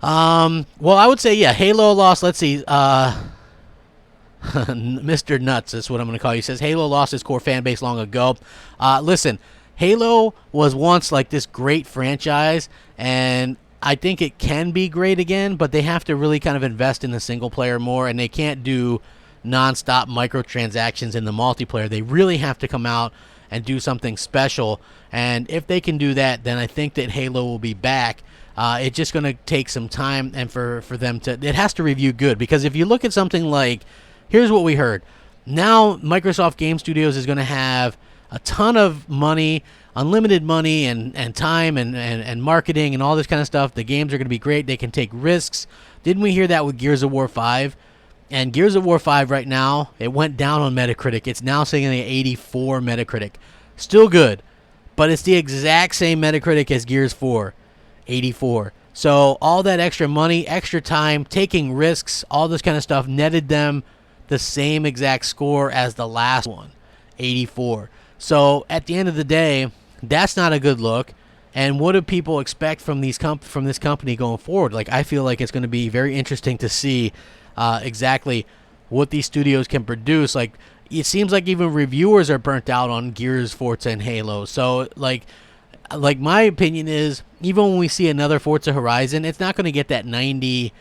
Well, I would say, yeah, Halo lost. Let's see. Mr. Nuts is what I'm gonna call you. He says Halo lost its core fan base long ago. Listen. Halo was once like this great franchise, and I think it can be great again, but they have to really kind of invest in the single player more, and they can't do nonstop microtransactions in the multiplayer. They really have to come out and do something special, and if they can do that, then I think that Halo will be back. It's just going to take some time, and for them to, it has to review good, because if you look at something like, here's what we heard. Now Microsoft Game Studios is going to have a ton of money, unlimited money, and time, and marketing, and all this kind of stuff. The games are going to be great. They can take risks. Didn't we hear that with Gears of War 5? And Gears of War 5 right now, it went down on Metacritic. It's now sitting at 84 Metacritic. Still good, but it's the exact same Metacritic as Gears 4, 84. So all that extra money, extra time, taking risks, all this kind of stuff netted them the same exact score as the last one, 84. So at the end of the day, that's not a good look. And what do people expect from this company going forward? Like, I feel like it's going to be very interesting to see exactly what these studios can produce. Like, it seems like even reviewers are burnt out on Gears, Forza, and Halo. So like my opinion is, even when we see another Forza Horizon, it's not going to get that 92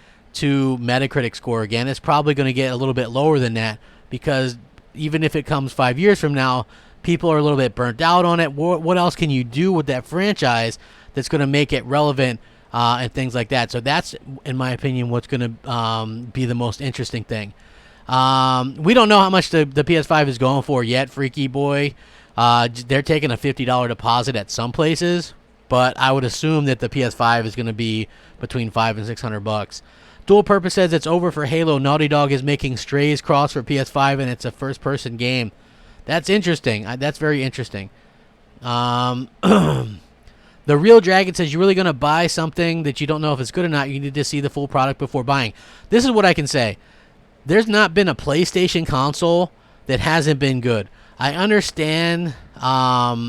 Metacritic score again. It's probably going to get a little bit lower than that, because even if it comes 5 years from now, people are a little bit burnt out on it. What else can you do with that franchise that's going to make it relevant and things like that? So that's, in my opinion, what's going to be the most interesting thing. We don't know how much the PS5 is going for yet, Freaky Boy. They're taking a $50 deposit at some places, but I would assume that the PS5 is going to be between $500 and $600. Dual Purpose says it's over for Halo. Naughty Dog is making Strays Cross for PS5, and it's a first-person game. That's interesting. That's very interesting. The Real Dragon says, you're really going to buy something that you don't know if it's good or not. You need to see the full product before buying. This is what I can say. There's not been a PlayStation console that hasn't been good. I understand that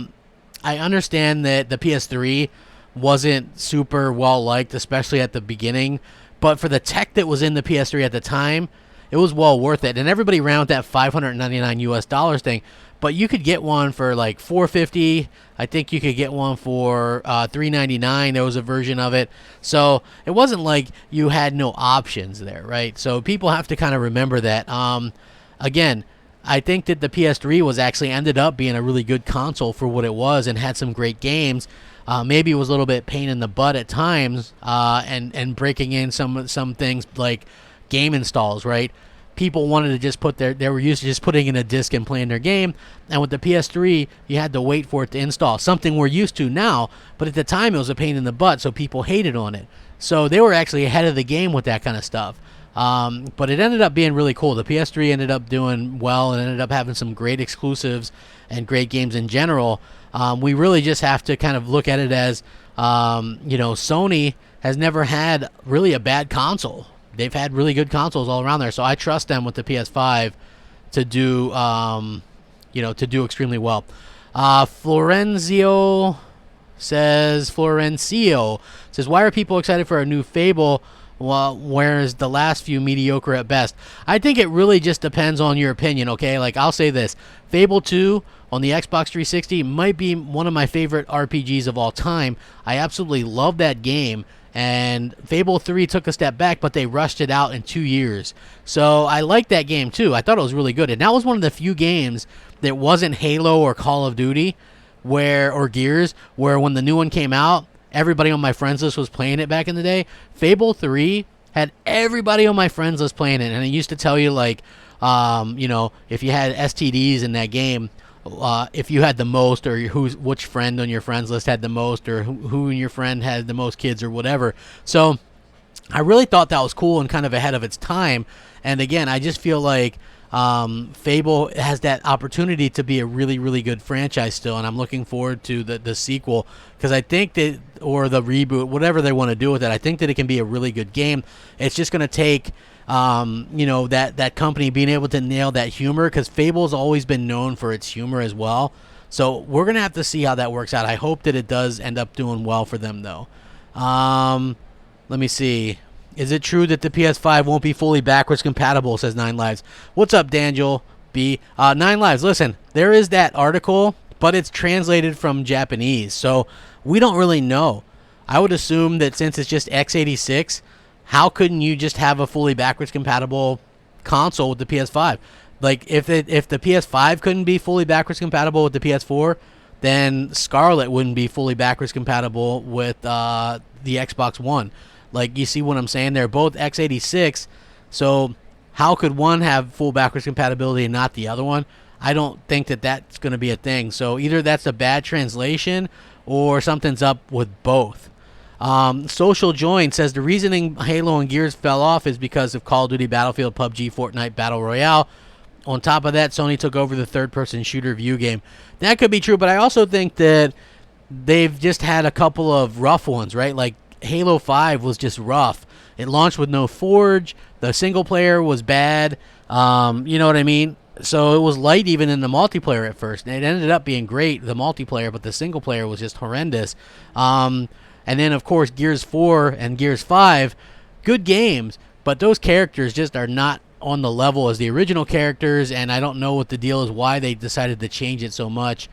the PS3 wasn't super well liked, especially at the beginning. But for the tech that was in the PS3 at the time, it was well worth it. And everybody ran with that $599 US thing. But you could get one for like $450. I think you could get one for $399. There was a version of it. So it wasn't like you had no options there, right? So people have to kind of remember that. Again, I think that the PS3 was actually ended up being a really good console for what it was and had some great games. Maybe it was a little bit pain in the butt at times, and breaking in some things like game installs, right? People wanted to just they were used to just putting in a disc and playing their game, and with the PS3 you had to wait for it to install, something we're used to now, but at the time it was a pain in the butt, so people hated on it. So they were actually ahead of the game with that kind of stuff. But it ended up being really cool. The PS3 ended up doing well and ended up having some great exclusives and great games in general. We really just have to kind of look at it as, Sony has never had really a bad console. They've had really good consoles all around there. So I trust them with the PS5 to do, extremely well. Florenzio says Florencio. Says, why are people excited for a new Fable, whereas the last few mediocre at best? I think it really just depends on your opinion, okay? Like, I'll say this. Fable 2 on the Xbox 360 might be one of my favorite RPGs of all time. I absolutely love that game. And Fable 3 took a step back, but they rushed it out in 2 years. So I like that game too. I thought it was really good. And that was one of the few games that wasn't Halo or Call of Duty or Gears, where when the new one came out, everybody on my friends list was playing it back in the day. Fable 3 had everybody on my friends list playing it. And it used to tell you, like, if you had STDs in that game, if you had the most, or which friend on your friends list had the most, or who in your friend had the most kids or whatever. So I really thought that was cool and kind of ahead of its time. And again, I just feel like Fable has that opportunity to be a really, really good franchise still, and I'm looking forward to the sequel, because I think that, or the reboot, whatever they want to do with it, I think that it can be a really good game. It's just going to take that company being able to nail that humor, because Fable's always been known for its humor as well. So we're going to have to see how that works out. I hope that it does end up doing well for them, though. Let me see. Is it true that the PS5 won't be fully backwards compatible, says 9 Lives. What's up, Daniel B? 9 Lives, listen, there is that article, but it's translated from Japanese, so we don't really know. I would assume that since it's just x86, how couldn't you just have a fully backwards compatible console with the PS5? Like, if the PS5 couldn't be fully backwards compatible with the PS4, then Scarlet wouldn't be fully backwards compatible with the Xbox One. Like, you see what I'm saying? They're both x86, so how could one have full backwards compatibility and not the other one? I don't think that that's going to be a thing. So either that's a bad translation or something's up with both. Social Join says the reasoning Halo and Gears fell off is because of Call of Duty, Battlefield, PUBG, Fortnite, Battle Royale. On top of that, Sony took over the third-person shooter view game. That could be true, but I also think that they've just had a couple of rough ones, right? Like, Halo 5 was just rough. It launched with no Forge. The single player was bad. You know what I mean? So it was light even in the multiplayer at first. And it ended up being great, the multiplayer, but the single player was just horrendous. And then, of course, Gears 4 and Gears 5, good games, but those characters just are not on the level as the original characters, and I don't know what the deal is, why they decided to change it so much.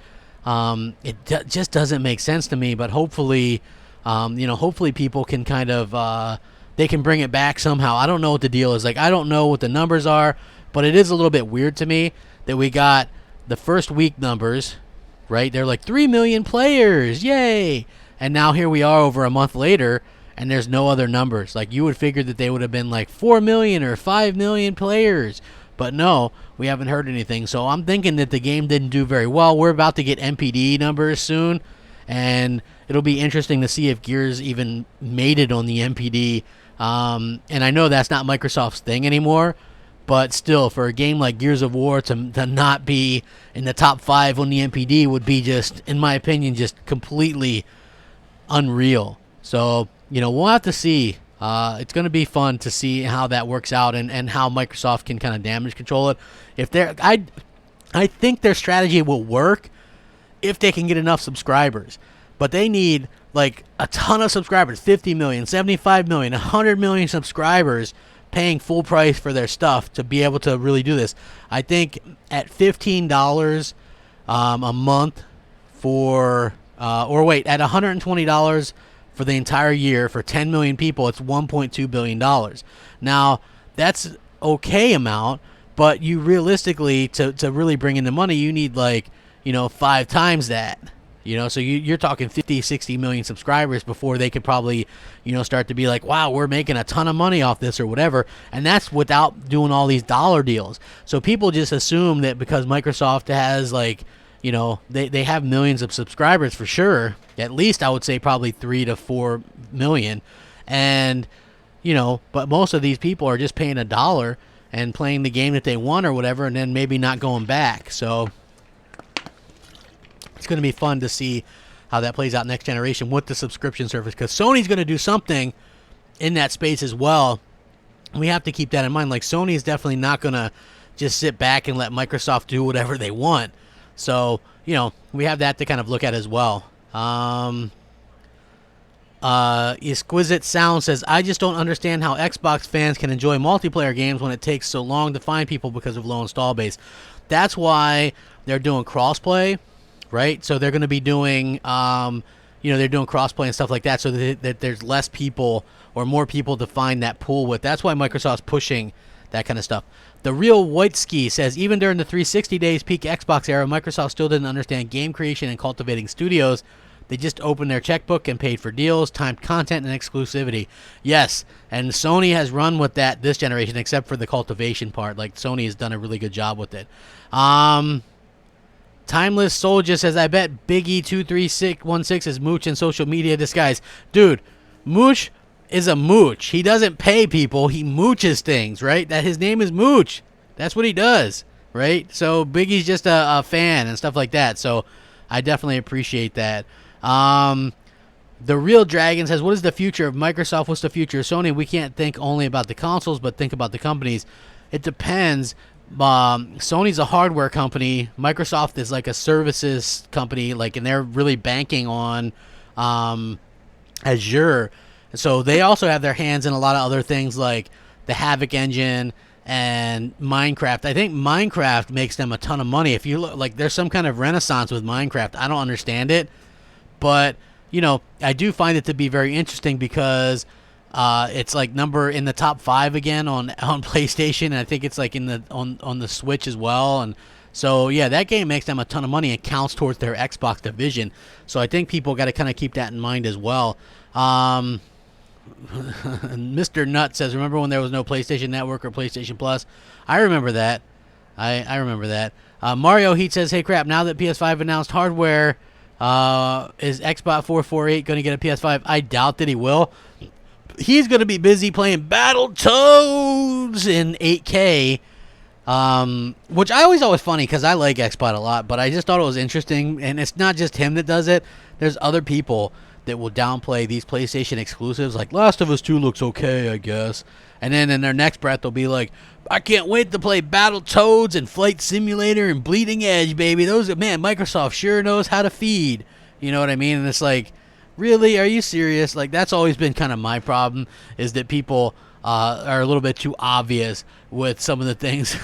Just doesn't make sense to me, but hopefully... hopefully people can kind of, they can bring it back somehow. I don't know what the deal is. Like, I don't know what the numbers are, but it is a little bit weird to me that we got the first week numbers, right? They're like 3 million players, yay! And now here we are over a month later, and there's no other numbers. Like, you would figure that they would have been like 4 million or 5 million players. But no, we haven't heard anything. So I'm thinking that the game didn't do very well. We're about to get NPD numbers soon, and it'll be interesting to see if Gears even made it on the NPD. And I know that's not Microsoft's thing anymore, but still, for a game like Gears of War to not be in the top 5 on the NPD would be just, in my opinion, just completely unreal. So, we'll have to see. It's going to be fun to see how that works out and how Microsoft can kind of damage control it. I think their strategy will work if they can get enough subscribers. But they need, like, a ton of subscribers, 50 million, 75 million, 100 million subscribers paying full price for their stuff to be able to really do this. I think at $15 a month at $120 for the entire year for 10 million people, it's $1.2 billion. Now, that's okay amount, but you realistically, to really bring in the money, you need, like, 5 times that. So you're talking 50, 60 million subscribers before they could probably, start to be like, wow, we're making a ton of money off this or whatever. And that's without doing all these dollar deals. So people just assume that because Microsoft has, like, they have millions of subscribers for sure. At least I would say probably 3 to 4 million. And, but most of these people are just paying $1 and playing the game that they want or whatever, and then maybe not going back. So it's going to be fun to see how that plays out next generation with the subscription service, because Sony's going to do something in that space as well. We have to keep that in mind. Like, Sony is definitely not going to just sit back and let Microsoft do whatever they want. So, we have that to kind of look at as well. Exquisite Sound says, I just don't understand how Xbox fans can enjoy multiplayer games when it takes so long to find people because of low install base. That's why they're doing crossplay, right? So they're going to be doing, they're doing crossplay and stuff like that, so that there's less people or more people to find that pool with. That's why Microsoft's pushing that kind of stuff. The Real White Ski says, even during the 360 days peak Xbox era, Microsoft still didn't understand game creation and cultivating studios. They just opened their checkbook and paid for deals, timed content, and exclusivity. Yes, and Sony has run with that this generation, except for the cultivation part. Like, Sony has done a really good job with it. Timeless Soul just says, I bet Biggie23616 is Mooch in social media disguise. Dude, Mooch is a mooch. He doesn't pay people. He mooches things, right? That his name is Mooch. That's what he does, right? So Biggie's just a fan and stuff like that. So I definitely appreciate that. The Real Dragon says, what is the future of Microsoft? What's the future of Sony? We can't think only about the consoles, but think about the companies. It depends. Sony's a hardware company. Microsoft is like a services company, and they're really banking on Azure. So they also have their hands in a lot of other things like the Havoc engine and Minecraft. I think Minecraft makes them a ton of money. If you look, there's some kind of renaissance with Minecraft. I don't understand it. But, I do find it to be very interesting because it's number in the top 5 again on PlayStation, and I think it's on the Switch as well. And so yeah, that game makes them a ton of money and counts towards their Xbox division. So I think people got to kind of keep that in mind as well. Mr. Nut says, remember when there was no PlayStation Network or PlayStation Plus? I remember that. I remember that. Mario Heat says, hey crap, now that PS5 announced hardware, is Xbox 448 going to get a PS5? I doubt that he will. He's going to be busy playing Battletoads in 8K, which I always thought was funny because I like Xbox a lot, but I just thought it was interesting, and it's not just him that does it. There's other people that will downplay these PlayStation exclusives, like Last of Us 2 looks okay, I guess. And then in their next breath, they'll be like, I can't wait to play Battletoads and Flight Simulator and Bleeding Edge, baby. Microsoft sure knows how to feed. You know what I mean? And it's like, really? Are you serious? That's always been kind of my problem, is that people are a little bit too obvious with some of the things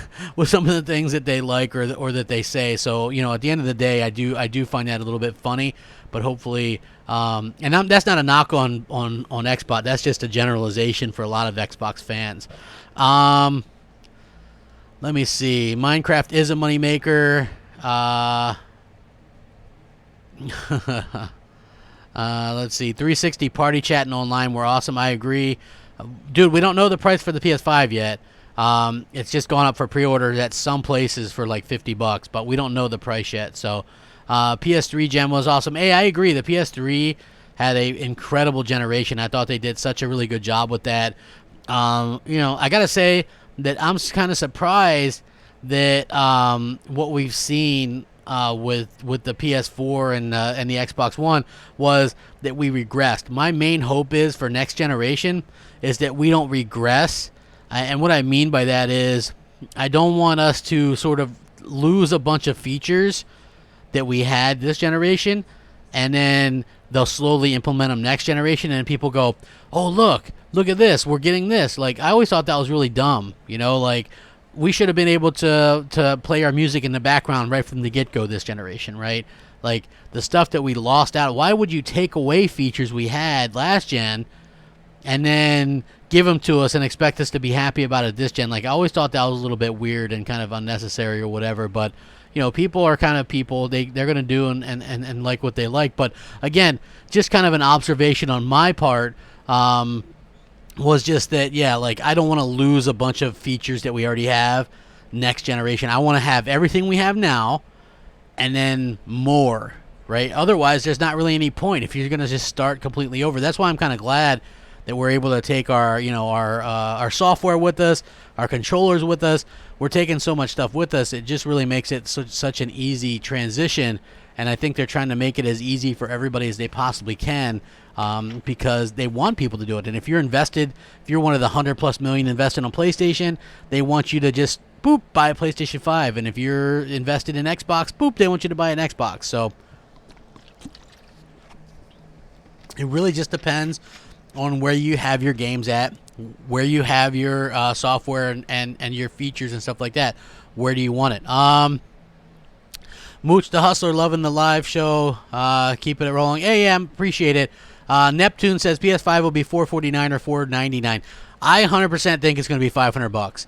that they like or that they say. So, at the end of the day, I do find that a little bit funny, but hopefully, that's not a knock on Xbox. That's just a generalization for a lot of Xbox fans. Let me see. Minecraft is a moneymaker. Let's see. 360 party chat and online were awesome. I agree. Dude, we don't know the price for the PS5 yet. It's just gone up for pre-orders at some places for like $50, but we don't know the price yet. So, PS3 gen was awesome. Hey, I agree. The PS3 had an incredible generation. I thought they did such a really good job with that. I gotta say that I'm kind of surprised that what we've seen with the PS4 and the Xbox One was that we regressed. My main hope is for next generation is that we don't regress. And what I mean by that is I don't want us to sort of lose a bunch of features that we had this generation, and then they'll slowly implement them next generation, and people go, oh, look at this, we're getting this. I always thought that was really dumb, we should have been able to play our music in the background right from the get-go this generation, right? The stuff that we lost out, why would you take away features we had last gen and then give them to us and expect us to be happy about it this gen? I always thought that was a little bit weird and kind of unnecessary or whatever, but people are kind of people. They're going to do and like what they like. But again, just kind of an observation on my part was just that, I don't want to lose a bunch of features that we already have next generation. I want to have everything we have now and then more, right? Otherwise, there's not really any point if you're going to just start completely over. That's why I'm kind of glad that we're able to take our software with us, our controllers with us. We're taking so much stuff with us. It just really makes it such an easy transition, and I think they're trying to make it as easy for everybody as they possibly can, because they want people to do it. And if you're invested, if you're one of the 100+ million invested on PlayStation, they want you to just boop buy a PlayStation 5. And if you're invested in Xbox, boop, they want you to buy an Xbox. So It really just depends on where you have your games at, where you have your software and your features and stuff like that. Where do you want it? Mooch the Hustler loving the live show. Keeping it rolling. AM, appreciate it. Neptune says PS5 will be $449 or $499. I 100% think it's going to be $500.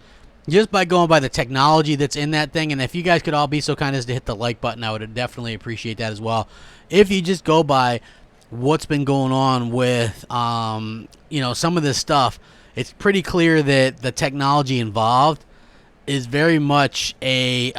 Just by going by the technology that's in that thing, and if you guys could all be so kind as to hit the like button, I would definitely appreciate that as well. If you just go by what's been going on with, some of this stuff, it's pretty clear that the technology involved is very much a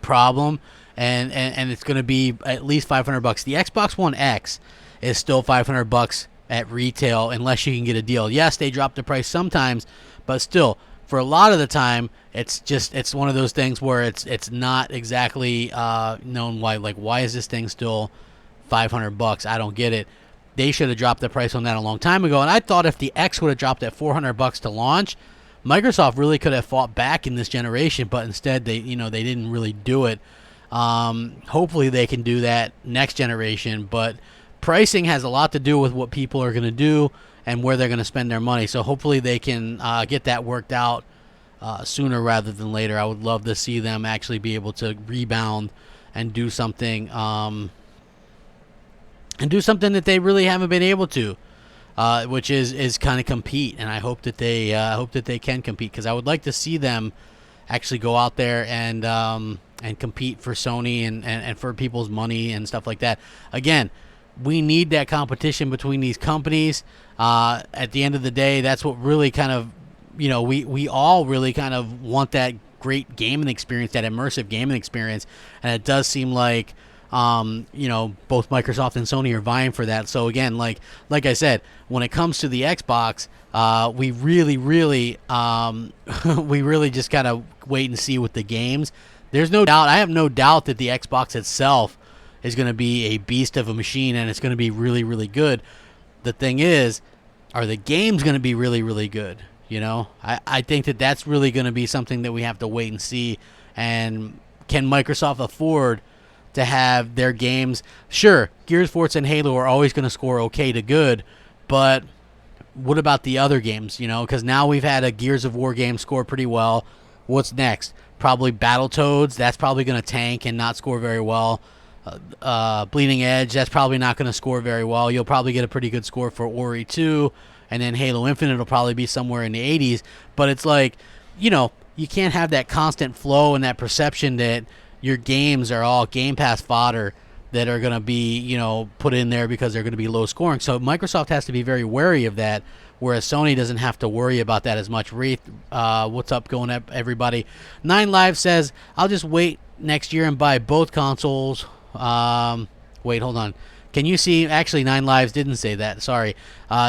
problem, and it's going to be at least $500. The Xbox One X is still $500 at retail unless you can get a deal. Yes, they drop the price sometimes, but still, for a lot of the time, it's one of those things where it's not exactly known why. Like, why is this thing still $500? I don't get it. They should have dropped the price on that a long time ago. And I thought if the X would have dropped at $400 to launch, Microsoft really could have fought back in this generation. But instead, they didn't really do it. Hopefully, they can do that next generation. But pricing has a lot to do with what people are going to do and where they're going to spend their money. So hopefully they can get that worked out sooner rather than later. I would love to see them actually be able to rebound and do something that they really haven't been able to, which is kind of compete. And I hope that they can compete, because I would like to see them actually go out there and compete for Sony and for people's money and stuff like that. Again, we need that competition between these companies. At the end of the day, that's what really kind of, we all really kind of want that great gaming experience, that immersive gaming experience. And it does seem like, both Microsoft and Sony are vying for that. So again, like I said, when it comes to the Xbox, we really, we really just kind of wait and see with the games. There's no doubt. I have no doubt that the Xbox itself is going to be a beast of a machine, and it's going to be really, really good. The thing is, are the games going to be really, really good? I think that's really going to be something that we have to wait and see. And can Microsoft afford to have their games? Sure, Gears, Forza, and Halo are always going to score okay to good, but what about the other games? Because now we've had a Gears of War game score pretty well. What's next? Probably Battletoads. That's probably going to tank and not score very well. Bleeding Edge, that's probably not going to score very well. You'll probably get a pretty good score for Ori 2, and then Halo Infinite will probably be somewhere in the 80s. But it's like, you can't have that constant flow and that perception that your games are all Game Pass fodder that are going to be, put in there because they're going to be low scoring. So Microsoft has to be very wary of that, whereas Sony doesn't have to worry about that as much. Wraith, what's up, going up, everybody? 9 Live says, I'll just wait next year and buy both consoles. Wait, hold on. Can you see, actually 9 Lives didn't say that, sorry.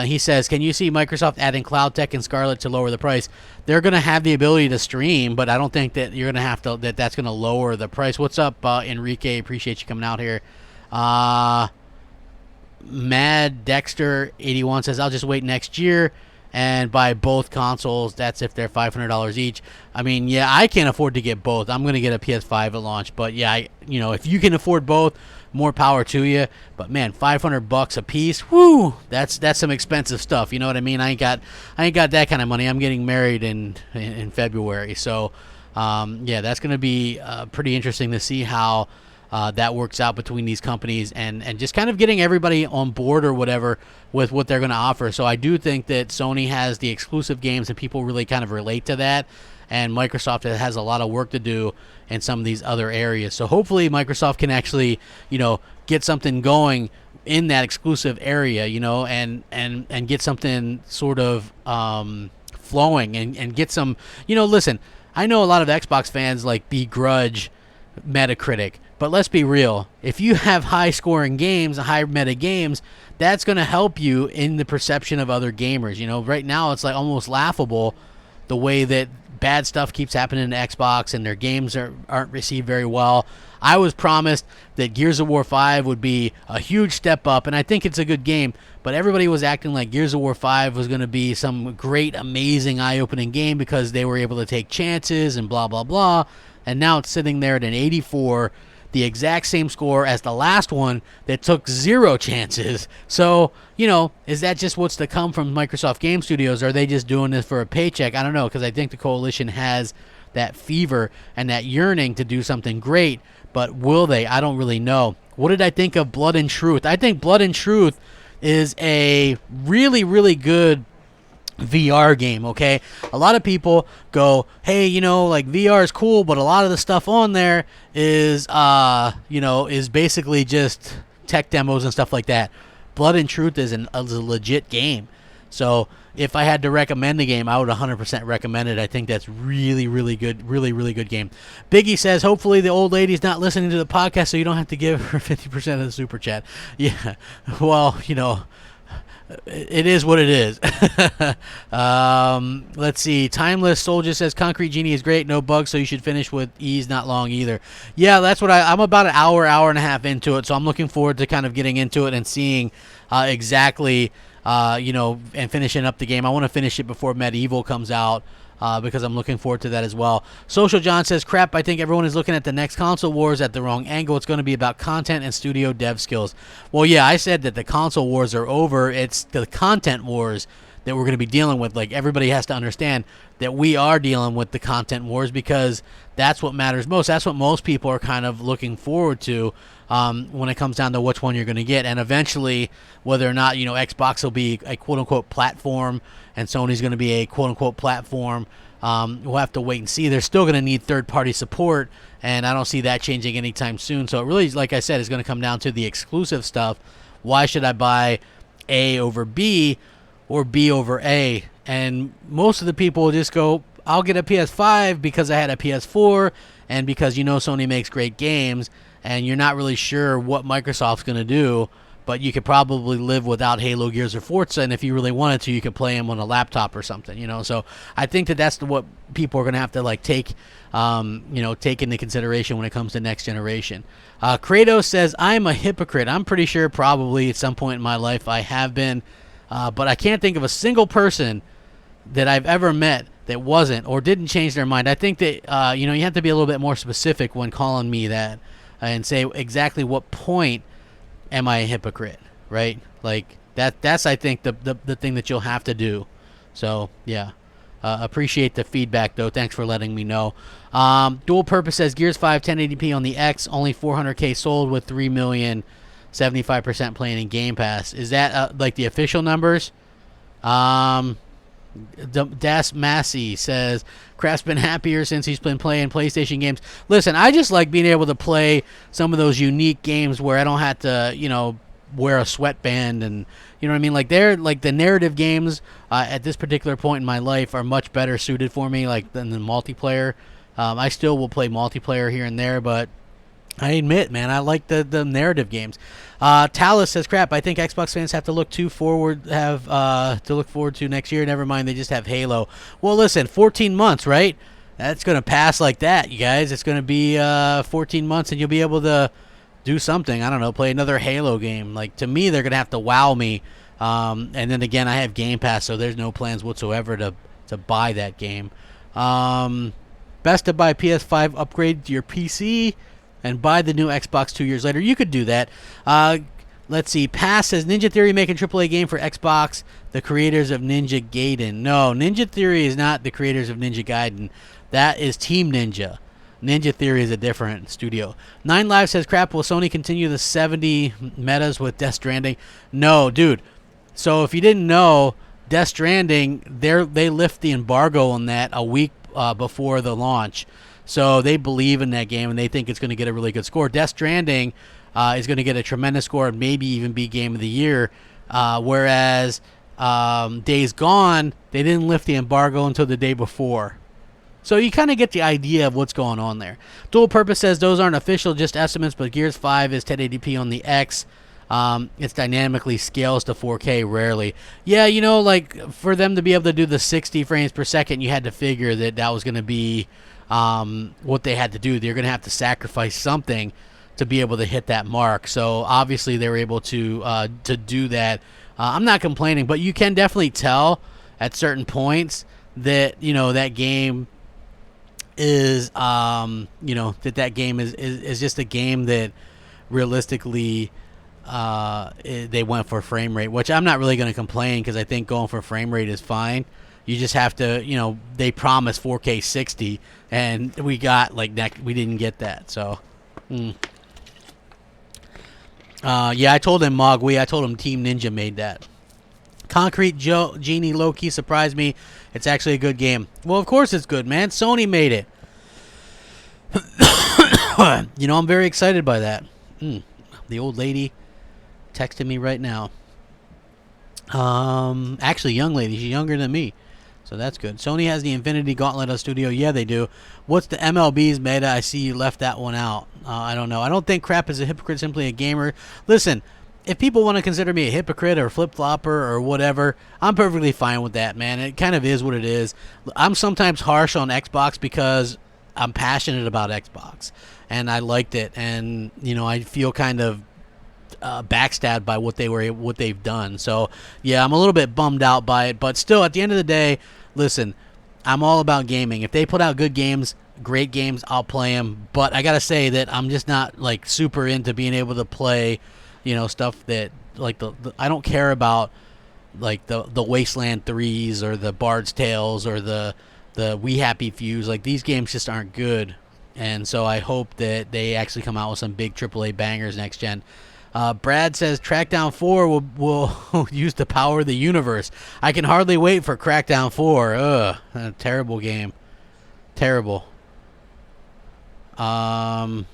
He says, can you see Microsoft adding Cloud Tech and Scarlet to lower the price? They're going to have the ability to stream, but I don't think that you're going to have to, that's going to lower the price. What's up, Enrique? Appreciate you coming out here. Mad Dexter 81 says, I'll just wait next year and buy both consoles. That's if they're $500 each. I mean, yeah, I can't afford to get both. I'm going to get a PS5 at launch, but yeah, if you can afford both, more power to you. But man, $500 a piece, whoo, that's some expensive stuff. You know what I mean? I ain't got that kind of money. I'm getting married in February, so yeah, that's going to be pretty interesting to see how that works out between these companies and just kind of getting everybody on board or whatever with what they're going to offer. So I do think that Sony has the exclusive games and people really kind of relate to that, and Microsoft has a lot of work to do in some of these other areas. So hopefully Microsoft can actually, get something going in that exclusive area, and get something sort of flowing and get some, listen, I know a lot of Xbox fans begrudge Metacritic, but let's be real. If you have high-scoring games, high meta games, that's going to help you in the perception of other gamers. Right now it's almost laughable the way that bad stuff keeps happening to Xbox and their games aren't received very well. I was promised that Gears of War 5 would be a huge step up, and I think it's a good game, but everybody was acting like Gears of War 5 was going to be some great, amazing, eye-opening game because they were able to take chances and blah, blah, blah, and now it's sitting there at an 84. the exact same score as the last one that took 0 chances. So, is that just what's to come from Microsoft Game Studios? Are they just doing this for a paycheck? I don't know, because I think the Coalition has that fever and that yearning to do something great, but will they? I don't really know. What did I think of Blood and Truth? I think Blood and Truth is a really, really good VR game, okay? A lot of people go, hey, like VR is cool, but a lot of the stuff on there is, is basically just tech demos and stuff like that. Blood and Truth is a legit game. So if I had to recommend the game, I would 100% recommend it. I think that's really, really good, really, really good game. Biggie says, hopefully the old lady's not listening to the podcast so you don't have to give her 50% of the super chat. Yeah, well, it is what it is. Let's see. Timeless Soldier says, Concrete Genie is great, no bugs, so you should finish with ease, not long either. Yeah, that's what I'm about an hour and a half into it, so I'm looking forward to kind of getting into it and seeing exactly, and finishing up the game. I want to finish it before Medieval comes out. Because I'm looking forward to that as well. Social John says, crap, I think everyone is looking at the next console wars at the wrong angle. It's going to be about content and studio dev skills. Well, yeah, I said that the console wars are over. It's the content wars that we're going to be dealing with. Like, everybody has to understand that we are dealing with the content wars because that's what matters most. That's what most people are kind of looking forward to when it comes down to which one you're going to get. And eventually, whether or not, Xbox will be a quote-unquote platform and Sony's going to be a quote-unquote platform, we'll have to wait and see. They're still going to need third-party support, and I don't see that changing anytime soon. So it really, like I said, is going to come down to the exclusive stuff. Why should I buy A over B or B over A? And most of the people will just go, I'll get a PS5 because I had a PS4 and because Sony makes great games, and you're not really sure what Microsoft's going to do, but you could probably live without Halo, Gears, or Forza, and if you really wanted to, you could play them on a laptop or something, So I think that's what people are going to have to take into consideration when it comes to next generation. Kratos says, I'm a hypocrite. I'm pretty sure probably at some point in my life I have been, but I can't think of a single person that I've ever met that wasn't or didn't change their mind. I think that, you have to be a little bit more specific when calling me that and say exactly what point am I a hypocrite, right? Like that's I think the thing that you'll have to do. So yeah, appreciate the feedback though. Thanks for letting me know. Dual Purpose says Gears 5 1080p on the X, only 400K sold with 3 million, 75% playing in Game Pass. Is that like the official numbers? Das Massey says Craft's been happier since he's been playing PlayStation games. Listen, I just like being able to play some of those unique games where I don't have to, wear a sweatband and, you know what I mean? Like they're like the narrative games at this particular point in my life are much better suited for me than the multiplayer. I still will play multiplayer here and there, but I admit, man, I like the narrative games. Talus says, crap, I think Xbox fans have to look forward to next year. Never mind, they just have Halo. Well, listen, 14 months, right? That's going to pass like that, you guys. It's going to be 14 months, and you'll be able to do something. I don't know, play another Halo game. Like, to me, they're going to have to wow me. And then, again, I have Game Pass, so there's no plans whatsoever to buy that game. Best to buy PS5, upgrade to your PC, and buy the new Xbox 2 years later. You could do that. Let's see. Pass says, Ninja Theory making AAA game for Xbox, the creators of Ninja Gaiden. No, Ninja Theory is not the creators of Ninja Gaiden. That is Team Ninja. Ninja Theory is a different studio. 9Live says, crap, will Sony continue the 70 metas with Death Stranding? No, dude. So if you didn't know, Death Stranding, they lift the embargo on that a week before the launch. So they believe in that game, and they think it's going to get a really good score. Death Stranding is going to get a tremendous score and maybe even be Game of the Year, whereas Days Gone, they didn't lift the embargo until the day before. So you kind of get the idea of what's going on there. Dual Purpose says those aren't official, just estimates, but Gears 5 is 1080p on the X. It's dynamically scales to 4K rarely. Yeah, like for them to be able to do the 60 frames per second, you had to figure that was going to be what they had to do. They're going to have to sacrifice something to be able to hit that mark. So obviously they were able to do that. I'm not complaining, but you can definitely tell at certain points that that game is that game is just a game that realistically they went for frame rate, which I'm not really going to complain because I think going for frame rate is fine. You just have to, they promised 4K 60, and we got we didn't get that. So, yeah, I told him Mogwai. I told him Team Ninja made that. Concrete Genie low-key surprised me. It's actually a good game. Well, of course it's good, man. Sony made it. I'm very excited by that. The old lady texting me right now. Actually, young lady. She's younger than me. So that's good. Sony has the Infinity Gauntlet of Studio. Yeah, they do. What's the MLB's meta? I see you left that one out. I don't know. I don't think Crap is a hypocrite, simply a gamer. Listen, if people want to consider me a hypocrite or flip-flopper or whatever, I'm perfectly fine with that, man. It kind of is what it is. I'm sometimes harsh on Xbox because I'm passionate about Xbox, and I liked it, and I feel kind of backstabbed by what they've done. So yeah, I'm a little bit bummed out by it, but still, at the end of the day, listen, I'm all about gaming. If they put out good games, great games, I'll play them. But I gotta say that I'm just not super into being able to play, stuff that I don't care about, the Wasteland 3s or the Bard's Tales or the We Happy Fews. These games just aren't good, and so I hope that they actually come out with some big AAA bangers next gen. Brad says Crackdown 4 will use the power of the universe. I can hardly wait for Crackdown 4. Ugh, a terrible game. Terrible. Let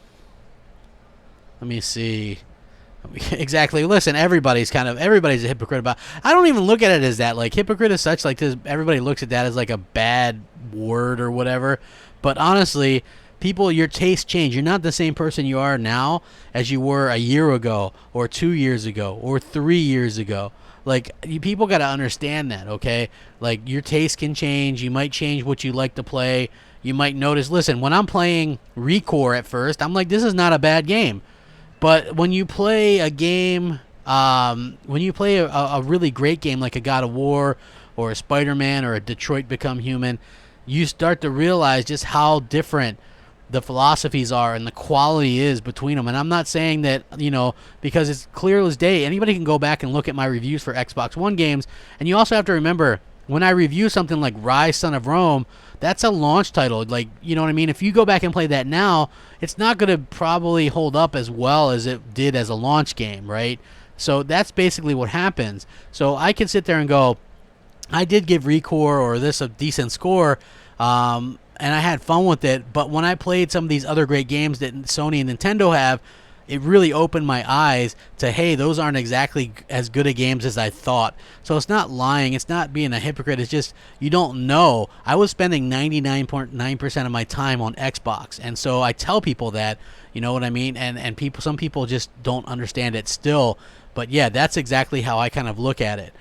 me see. Exactly. Listen, everybody's a hypocrite about. I don't even look at it as that. Hypocrite is such this. Everybody looks at that as a bad word or whatever. But honestly, people, your tastes change. You're not the same person you are now as you were a year ago or 2 years ago or 3 years ago. People got to understand that, okay? Your taste can change. You might change what you like to play. You might notice, listen, when I'm playing Recore at first, I'm this is not a bad game. But when you play a game, when you play a really great game like a God of War or a Spider-Man or a Detroit Become Human, you start to realize just how different the philosophies are and the quality is between them. And I'm not saying that, because it's clear as day. Anybody can go back and look at my reviews for Xbox One games. And you also have to remember, when I review something like Rise, Son of Rome, that's a launch title. You know what I mean? If you go back and play that now, it's not going to probably hold up as well as it did as a launch game, right? So that's basically what happens. So I can sit there and go, I did give Recore or this a decent score, and I had fun with it. But when I played some of these other great games that Sony and Nintendo have, it really opened my eyes to, hey, those aren't exactly as good a games as I thought. So it's not lying. It's not being a hypocrite. It's just you don't know. I was spending 99.9% of my time on Xbox. And so I tell people that, you know what I mean? And some people just don't understand it still. But, yeah, that's exactly how I kind of look at it.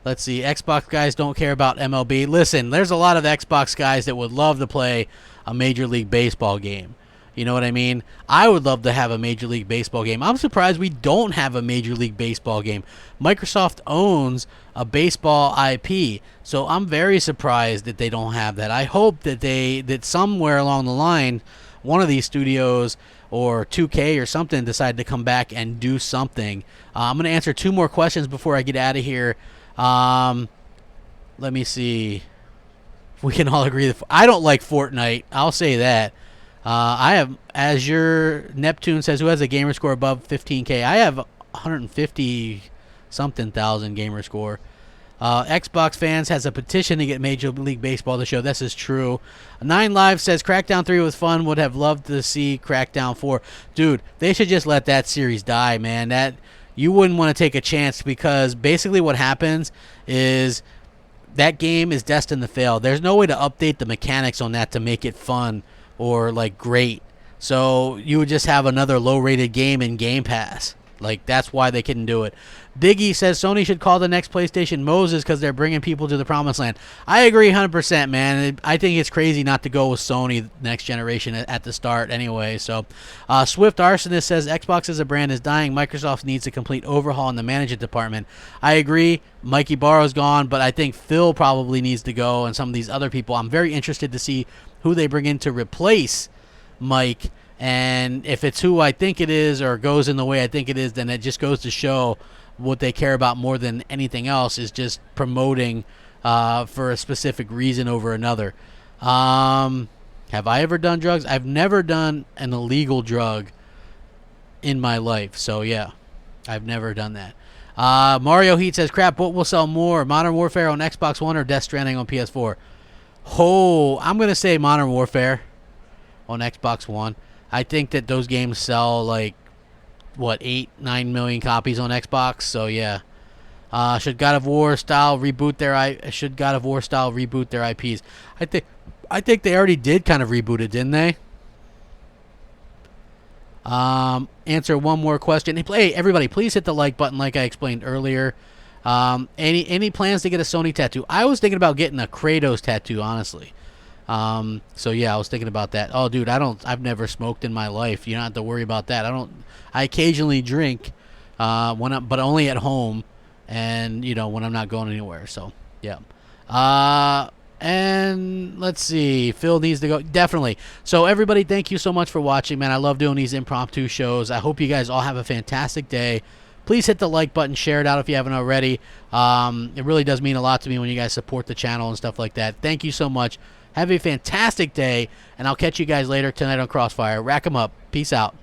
Let's see. Xbox guys don't care about MLB. Listen, there's a lot of Xbox guys that would love to play a Major League Baseball game. You know what I mean? I would love to have a Major League Baseball game. I'm surprised we don't have a Major League Baseball game. Microsoft owns a baseball IP, so I'm very surprised that they don't have that. I hope that somewhere along the line, one of these studios or 2K or something decide to come back and do something. I'm going to answer 2 more questions before I get out of here. Let me see. We can all agree that I don't like Fortnite. I'll say that. I have Azure Neptune says, who has a gamer score above 15K? I have 150 something thousand gamer score. Xbox fans has a petition to get Major League Baseball to show. This is true. 9 Live says Crackdown 3 was fun. Would have loved to see Crackdown 4. Dude, they should just let that series die, man. That you wouldn't want to take a chance, because basically what happens is that game is destined to fail. There's no way to update the mechanics on that to make it fun or great. So you would just have another low-rated game in Game Pass. Like, that's why they couldn't do it. Diggy says Sony should call the next PlayStation Moses because they're bringing people to the promised land. I agree 100%, man. I think it's crazy not to go with Sony next generation at the start anyway. So, Swift Arsonist says Xbox as a brand is dying. Microsoft needs a complete overhaul in the management department. I agree. Mikey Barrow's gone, but I think Phil probably needs to go and some of these other people. I'm very interested to see who they bring in to replace Mike. And if it's who I think it is or goes in the way I think it is, then it just goes to show what they care about more than anything else is just promoting for a specific reason over another. Have I ever done drugs? I've never done an illegal drug in my life. So, yeah, I've never done that. Mario Heat says, crap, what will sell more, Modern Warfare on Xbox One or Death Stranding on PS4? Oh, I'm going to say Modern Warfare on Xbox One. I think that those games sell like, what, 8-9 million copies on Xbox. So yeah, should God of War style reboot their IPs? I think they already did kind of reboot it, didn't they? Answer one more question. Hey, everybody, please hit the like button, like I explained earlier. Any plans to get a Sony tattoo? I was thinking about getting a Kratos tattoo, honestly. So yeah, I was thinking about that. Oh, dude, I've never smoked in my life. You don't have to worry about that. I occasionally drink, but only at home and, when I'm not going anywhere. So, yeah. And let's see. Phil needs to go. Definitely. So, everybody, thank you so much for watching, man. I love doing these impromptu shows. I hope you guys all have a fantastic day. Please hit the like button, share it out if you haven't already. It really does mean a lot to me when you guys support the channel and stuff like that. Thank you so much. Have a fantastic day, and I'll catch you guys later tonight on Crossfire. Rack 'em up. Peace out.